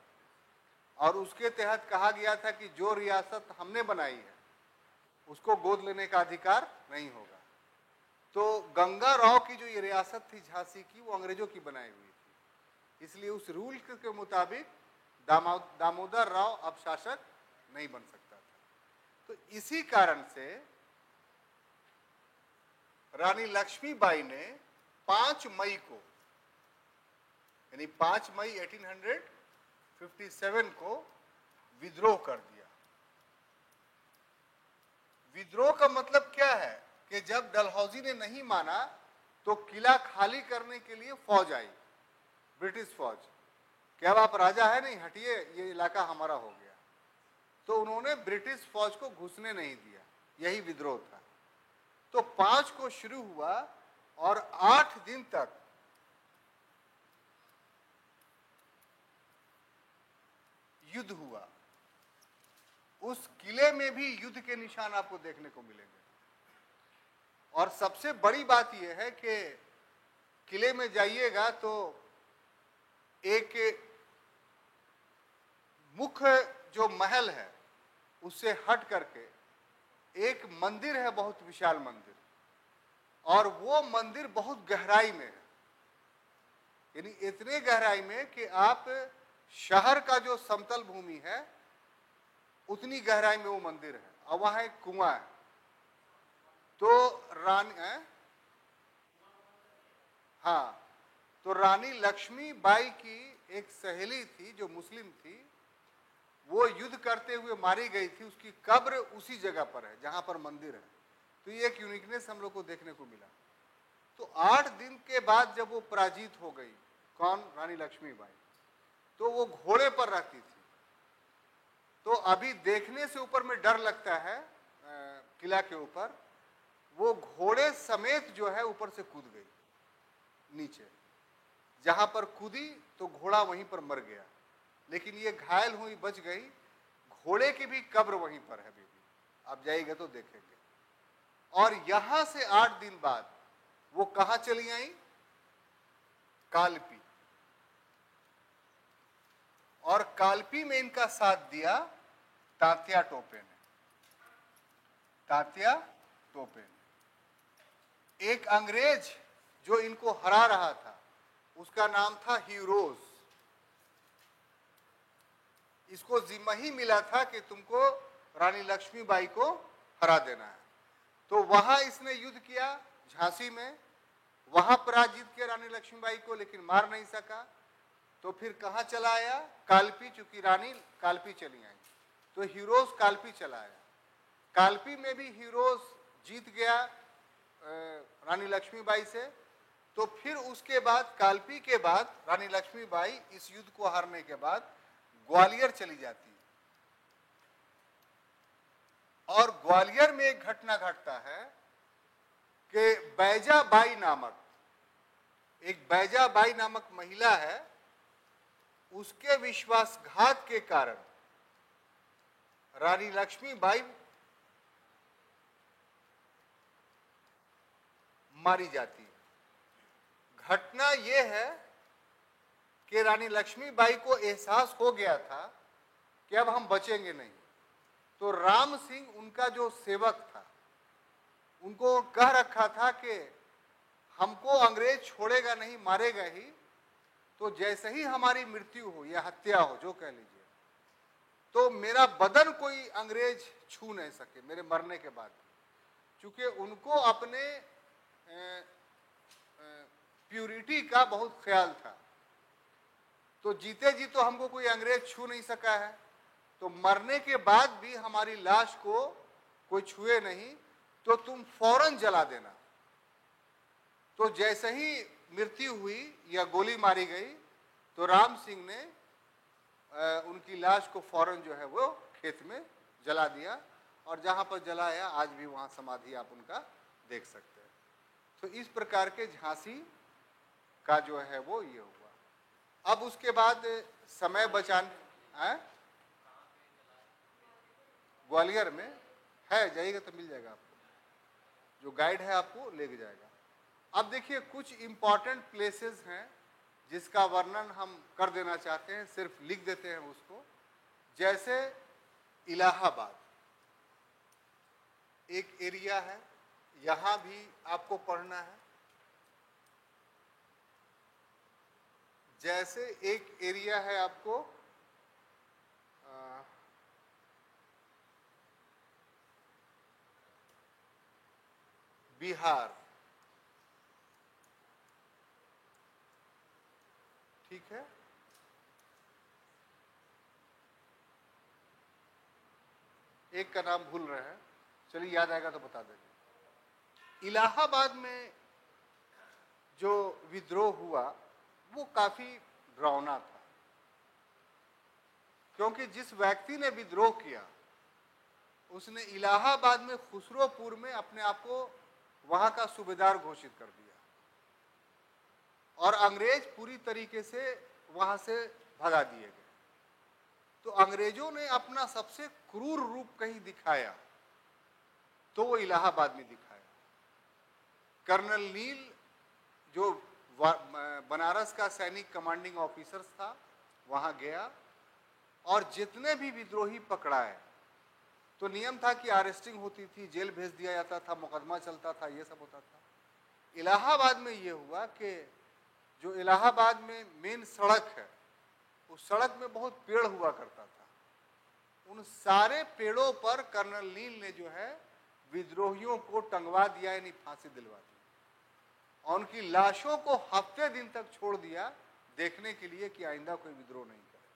और उसके तहत कहा गया था कि जो रियासत हमने बनाई है उसको गोद लेने का अधिकार नहीं होगा। तो गंगा राव की जो ये रियासत थी झांसी की, वो अंग्रेजों की बनाई हुई थी, इसलिए उस रूल के मुताबिक दामोदर राव अब शासक नहीं बन सकता था। तो इसी कारण से रानी लक्ष्मीबाई ने 5 मई को, यानी 5 मई 1857 को विद्रोह कर दिया। विद्रोह का मतलब क्या है कि जब डलहौजी ने नहीं माना तो किला खाली करने के लिए फौज आई, ब्रिटिश फौज, कि अब आप राजा है नहीं, हटिए, ये इलाका हमारा हो गया। तो उन्होंने ब्रिटिश फौज को घुसने नहीं दिया, यही विद्रोह था। तो 5 को शुरू हुआ और 8 दिन तक युद्ध हुआ। उस किले में भी युद्ध के निशान आपको देखने को मिलेंगे। और सबसे बड़ी बात यह है कि किले में जाइएगा तो एक मुख्य जो महल है उससे हट करके एक मंदिर है, बहुत विशाल मंदिर, और वो मंदिर बहुत गहराई में है, यानी इतने गहराई में कि आप शहर का जो समतल भूमि है उतनी गहराई में वो मंदिर है, और वहां एक कुआं है। तो रानी लक्ष्मीबाई की एक सहेली थी जो मुस्लिम थी, वो युद्ध करते हुए मारी गई थी, उसकी कब्र उसी जगह पर है जहां पर मंदिर है। तो ये एक यूनिकनेस हम लोग को देखने को मिला। तो 8 दिन के बाद जब वो पराजित हो गई, कौन? रानी लक्ष्मीबाई, तो वो घोड़े पर रहती थी। तो अभी देखने से ऊपर में डर लगता है किला के ऊपर, वो घोड़े समेत जो है ऊपर से कूद गई नीचे। जहां पर कूदी तो घोड़ा वहीं पर मर गया, लेकिन ये घायल हुई, बच गई। घोड़े की भी कब्र वहीं पर है अभी भी, आप जाइएगा तो देखेंगे। और यहां से 8 दिन बाद वो कहां चली आई? कालपी। और कालपी में इनका साथ दिया तात्या टोपे ने। तात्या टोपे ने। एक अंग्रेज जो इनको हरा रहा था उसका नाम था ह्यूरोज। इसको जिम्मा ही मिला था कि तुमको रानी लक्ष्मीबाई को हरा देना है। तो वहां इसने युद्ध किया झांसी में, वहां पराजित किया रानी लक्ष्मीबाई को, लेकिन मार नहीं सका। तो फिर कहां चला आया? कालपी, चूंकि रानी कालपी चली आई तो हीरोज कालपी चला आया। कालपी में भी हीरोज जीत गया रानी लक्ष्मीबाई से। तो फिर उसके बाद, कालपी के बाद, रानी लक्ष्मीबाई इस युद्ध को हारने के बाद ग्वालियर चली जाती है। और ग्वालियर में एक घटना घटता है कि बैजाबाई नामक महिला है, उसके विश्वासघात के कारण रानी लक्ष्मीबाई मारी जाती है। घटना यह है कि रानी लक्ष्मीबाई को एहसास हो गया था कि अब हम बचेंगे नहीं। तो राम सिंह, उनका जो सेवक था, उनको कह रखा था कि हमको अंग्रेज छोड़ेगा नहीं, मारेगा ही, तो जैसे ही हमारी मृत्यु हो या हत्या हो, जो कह लीजिए, तो मेरा बदन कोई अंग्रेज छू नहीं सके मेरे मरने के बाद। क्योंकि उनको अपने प्यूरिटी का बहुत ख्याल था। तो जीते जी तो हमको कोई अंग्रेज छू नहीं सका है, तो मरने के बाद भी हमारी लाश को कोई छुए नहीं, तो तुम फौरन जला देना। तो जैसे ही मृत्यु हुई या गोली मारी गई तो राम सिंह ने उनकी लाश को फौरन जो है वो खेत में जला दिया, और जहां पर जलाया आज भी वहां समाधि आप उनका देख सकते हैं। तो इस प्रकार के झांसी का जो है वो ये हुआ। अब उसके बाद समय बचाने, ग्वालियर में है, जाइएगा तो मिल जाएगा आपको, जो गाइड है आपको लेके जाएगा। अब देखिए कुछ इंपॉर्टेंट प्लेसेस हैं जिसका वर्णन हम कर देना चाहते हैं, सिर्फ लिख देते हैं उसको। जैसे इलाहाबाद एक एरिया है, यहां भी आपको पढ़ना है। जैसे एक एरिया है आपको बिहार, ठीक है। एक का नाम भूल रहे हैं, चलिए याद आएगा तो बता देंगे। इलाहाबाद में जो विद्रोह हुआ वो काफी डरावना था, क्योंकि जिस व्यक्ति ने विद्रोह किया उसने इलाहाबाद में खुसरोपुर में अपने आप को वहां का सूबेदार घोषित कर दिया, और अंग्रेज पूरी तरीके से वहां से भगा दिए गए। तो अंग्रेजों ने अपना सबसे क्रूर रूप कहीं दिखाया तो वो इलाहाबाद में दिखाया। कर्नल नील जो बनारस का सैनिक कमांडिंग ऑफिसर था वहां गया, और जितने भी विद्रोही पकड़ाए, तो नियम था कि अरेस्टिंग होती थी, जेल भेज दिया जाता था, मुकदमा चलता था, ये सब होता था। इलाहाबाद में ये हुआ कि जो इलाहाबाद में मेन सड़क है, उस सड़क में बहुत पेड़ हुआ करता था। उन सारे पेड़ों पर कर्नल नील ने जो है विद्रोहियों को टंगवा दिया, यानी फांसी दिलवा दी, और उनकी लाशों को हफ्ते दिन तक छोड़ दिया देखने के लिए कि आइंदा कोई विद्रोह नहीं करे।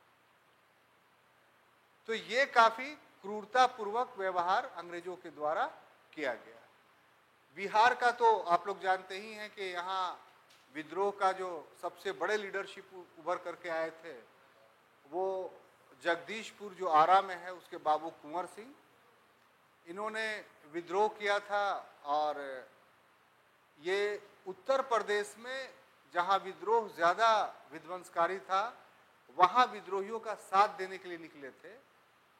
तो ये काफी क्रूरतापूर्वक व्यवहार अंग्रेजों के द्वारा किया गया। बिहार का तो आप लोग जानते ही हैं कि यहाँ विद्रोह का जो सबसे बड़े लीडरशिप उभर करके आए थे वो जगदीशपुर जो आरा में है उसके बाबू कुंवर सिंह, इन्होंने विद्रोह किया था। और ये उत्तर प्रदेश में जहाँ विद्रोह ज़्यादा विध्वंसकारी था वहाँ विद्रोहियों का साथ देने के लिए निकले थे।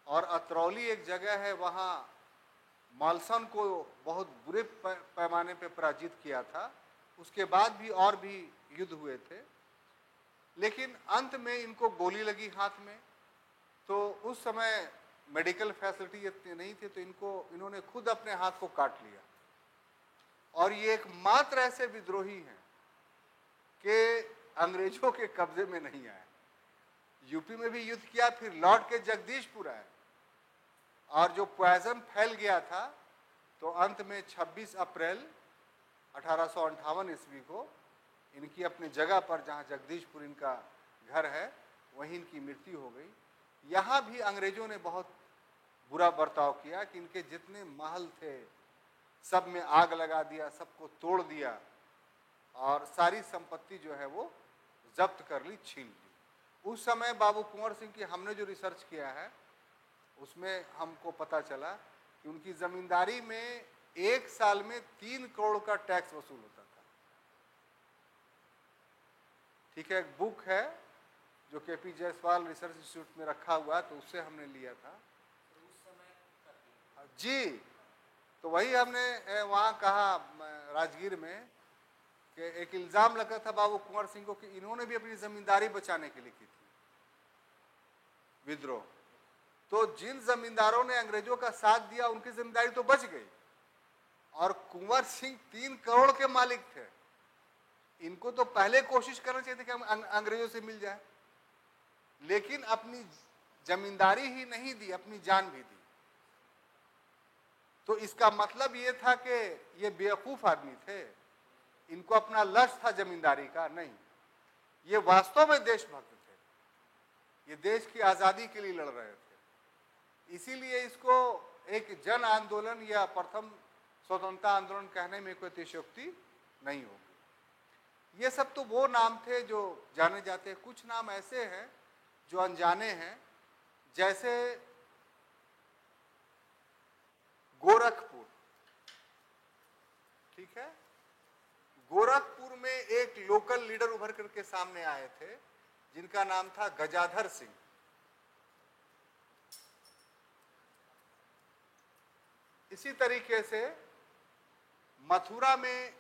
और अतरौली एक जगह है, वहाँ मालसन को बहुत बुरे पैमाने पर पराजित किया था। उसके बाद भी और भी युद्ध हुए थे, लेकिन अंत में इनको गोली लगी हाथ में। तो उस समय मेडिकल फैसिलिटी इतनी नहीं थी, तो इन्होंने खुद अपने हाथ को काट लिया। और ये एकमात्र ऐसे विद्रोही हैं कि अंग्रेजों के कब्जे में नहीं आए। यूपी में भी युद्ध किया, फिर लौट के जगदीशपुर आए, और जो पॉइजन फैल गया था तो अंत में 26 अप्रैल 1858 ईस्वी को इनकी अपनी जगह पर, जहाँ जगदीशपुर इनका घर है, वहीं इनकी मृत्यु हो गई। यहाँ भी अंग्रेजों ने बहुत बुरा बर्ताव किया कि इनके जितने महल थे सब में आग लगा दिया, सबको तोड़ दिया, और सारी संपत्ति जो है वो जब्त कर ली, छीन ली। उस समय बाबू कुंवर सिंह की हमने जो रिसर्च किया है उसमें हमको पता चला कि उनकी जमींदारी में एक साल में 3 करोड़ का टैक्स वसूल होता था। ठीक है, एक बुक है जो केपी जायसवाल रिसर्च इंस्टीट्यूट में रखा हुआ है, तो उससे हमने लिया था जी। तो वही हमने वहाँ कहा राजगीर में कि एक इल्जाम लगा था बाबू कुंवर सिंह को कि इन्होंने भी अपनी जमींदारी बचाने के लिए की थी विद्रोह। तो जिन जमींदारों ने अंग्रेजों का साथ दिया उनकी जमींदारी तो बच गई, और कुंवर सिंह 3 करोड़ के मालिक थे। इनको तो पहले कोशिश करना चाहिए थी कि हम अंग्रेजों से मिल जाए, लेकिन अपनी जमींदारी ही नहीं दी, अपनी जान भी दी। तो इसका मतलब ये था कि ये बेवकूफ आदमी थे, इनको अपना लक्ष्य था जमींदारी का नहीं, ये वास्तव में देशभक्त थे, ये देश की आजादी के लिए लड़ रहे थे। इसीलिए इसको एक जन आंदोलन या प्रथम स्वतंत्रता आंदोलन कहने में कोई अतिशयोक्ति नहीं होगी। ये सब तो वो नाम थे जो जाने जाते हैं। कुछ नाम ऐसे हैं जो अनजाने हैं, जैसे गोरखपुर। ठीक है, गोरखपुर में एक लोकल लीडर उभर करके सामने आए थे जिनका नाम था गजाधर सिंह। इसी तरीके से मथुरा में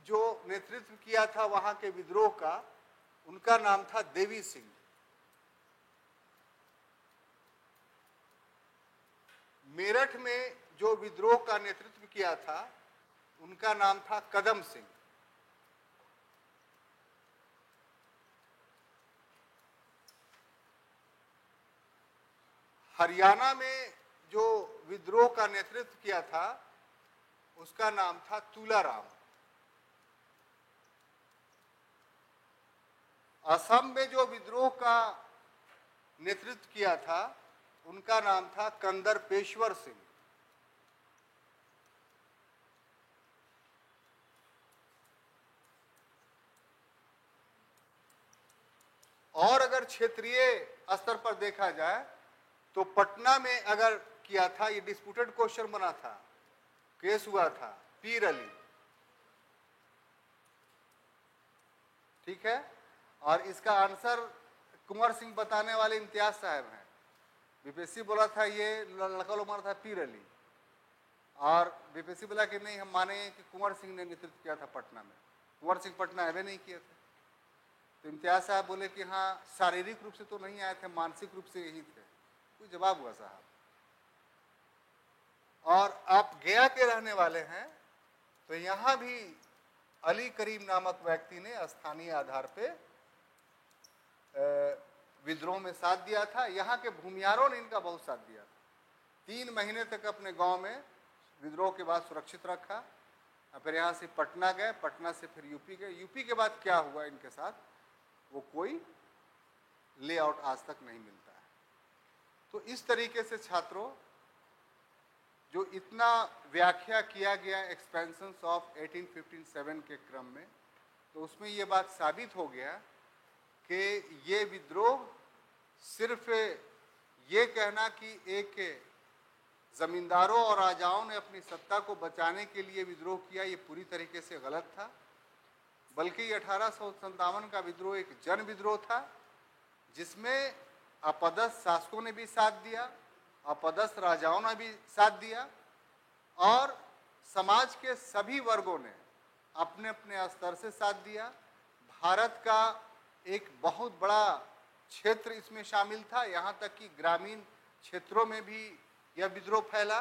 जो नेतृत्व किया था वहां के विद्रोह का, उनका नाम था देवी सिंह। मेरठ में जो विद्रोह का नेतृत्व किया था उनका नाम था कदम सिंह। हरियाणा में जो विद्रोह का नेतृत्व किया था उसका नाम था तुलाराम। असम में जो विद्रोह का नेतृत्व किया था उनका नाम था कंदर पेशवर सिंह। और अगर क्षेत्रीय स्तर पर देखा जाए तो पटना में अगर किया था, ये डिस्प्यूटेड क्वेश्चन बना था, केस हुआ था, पीर अली। ठीक है, और इसका आंसर कुंवर सिंह बताने वाले इम्तियाज साहब हैं। बीपीएससी बोला था ये लड़का लोग मारा था पीर अली, और बीपीएससी बोला कि नहीं, हम माने कि कुंवर सिंह ने नेतृत्व किया था पटना में। कुंवर सिंह पटना आए नहीं किए थे। तो इम्तियाज साहब बोले कि हाँ, शारीरिक रूप से तो नहीं आए थे, मानसिक रूप से यही थे। कोई जवाब हुआ साहब। और आप गया के रहने वाले हैं तो यहाँ भी अली करीम नामक व्यक्ति ने स्थानीय आधार पे विद्रोह में साथ दिया था। यहाँ के भूमियारों ने इनका बहुत साथ दिया था। 3 महीने तक अपने गांव में विद्रोह के बाद सुरक्षित रखा। फिर यहाँ से पटना गए, पटना से फिर यूपी गए। यूपी के बाद क्या हुआ इनके साथ, वो कोई लेआउट आज तक नहीं मिलता है। तो इस तरीके से छात्रों, जो इतना व्याख्या किया गया एक्सपेंशन ऑफ 1857 के क्रम में, तो उसमें ये बात साबित हो गया कि ये विद्रोह सिर्फ ये कहना कि एक जमींदारों और राजाओं ने अपनी सत्ता को बचाने के लिए विद्रोह किया, ये पूरी तरीके से गलत था। बल्कि 1857 का विद्रोह एक जन विद्रोह था, जिसमें अपदस्थ शासकों ने भी साथ दिया, अपदस्थ राजाओं ने भी साथ दिया, और समाज के सभी वर्गों ने अपने अपने स्तर से साथ दिया। भारत का एक बहुत बड़ा क्षेत्र इसमें शामिल था, यहाँ तक कि ग्रामीण क्षेत्रों में भी यह विद्रोह फैला।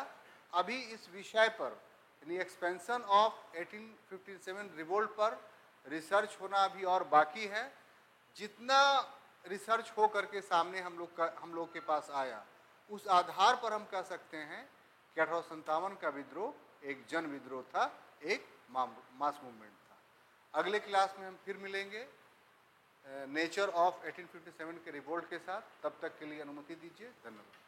अभी इस विषय पर, यानी एक्सपेंशन ऑफ 1857 रिवोल्ट पर रिसर्च होना अभी और बाकी है। जितना रिसर्च हो करके सामने हम लोग के पास आया, उस आधार पर हम कह सकते हैं कि 1857 का विद्रोह एक जन विद्रोह था, एक मास मूवमेंट था। अगले क्लास में हम फिर मिलेंगे नेचर ऑफ 1857 के रिवोल्ट के साथ। तब तक के लिए अनुमति दीजिए। धन्यवाद।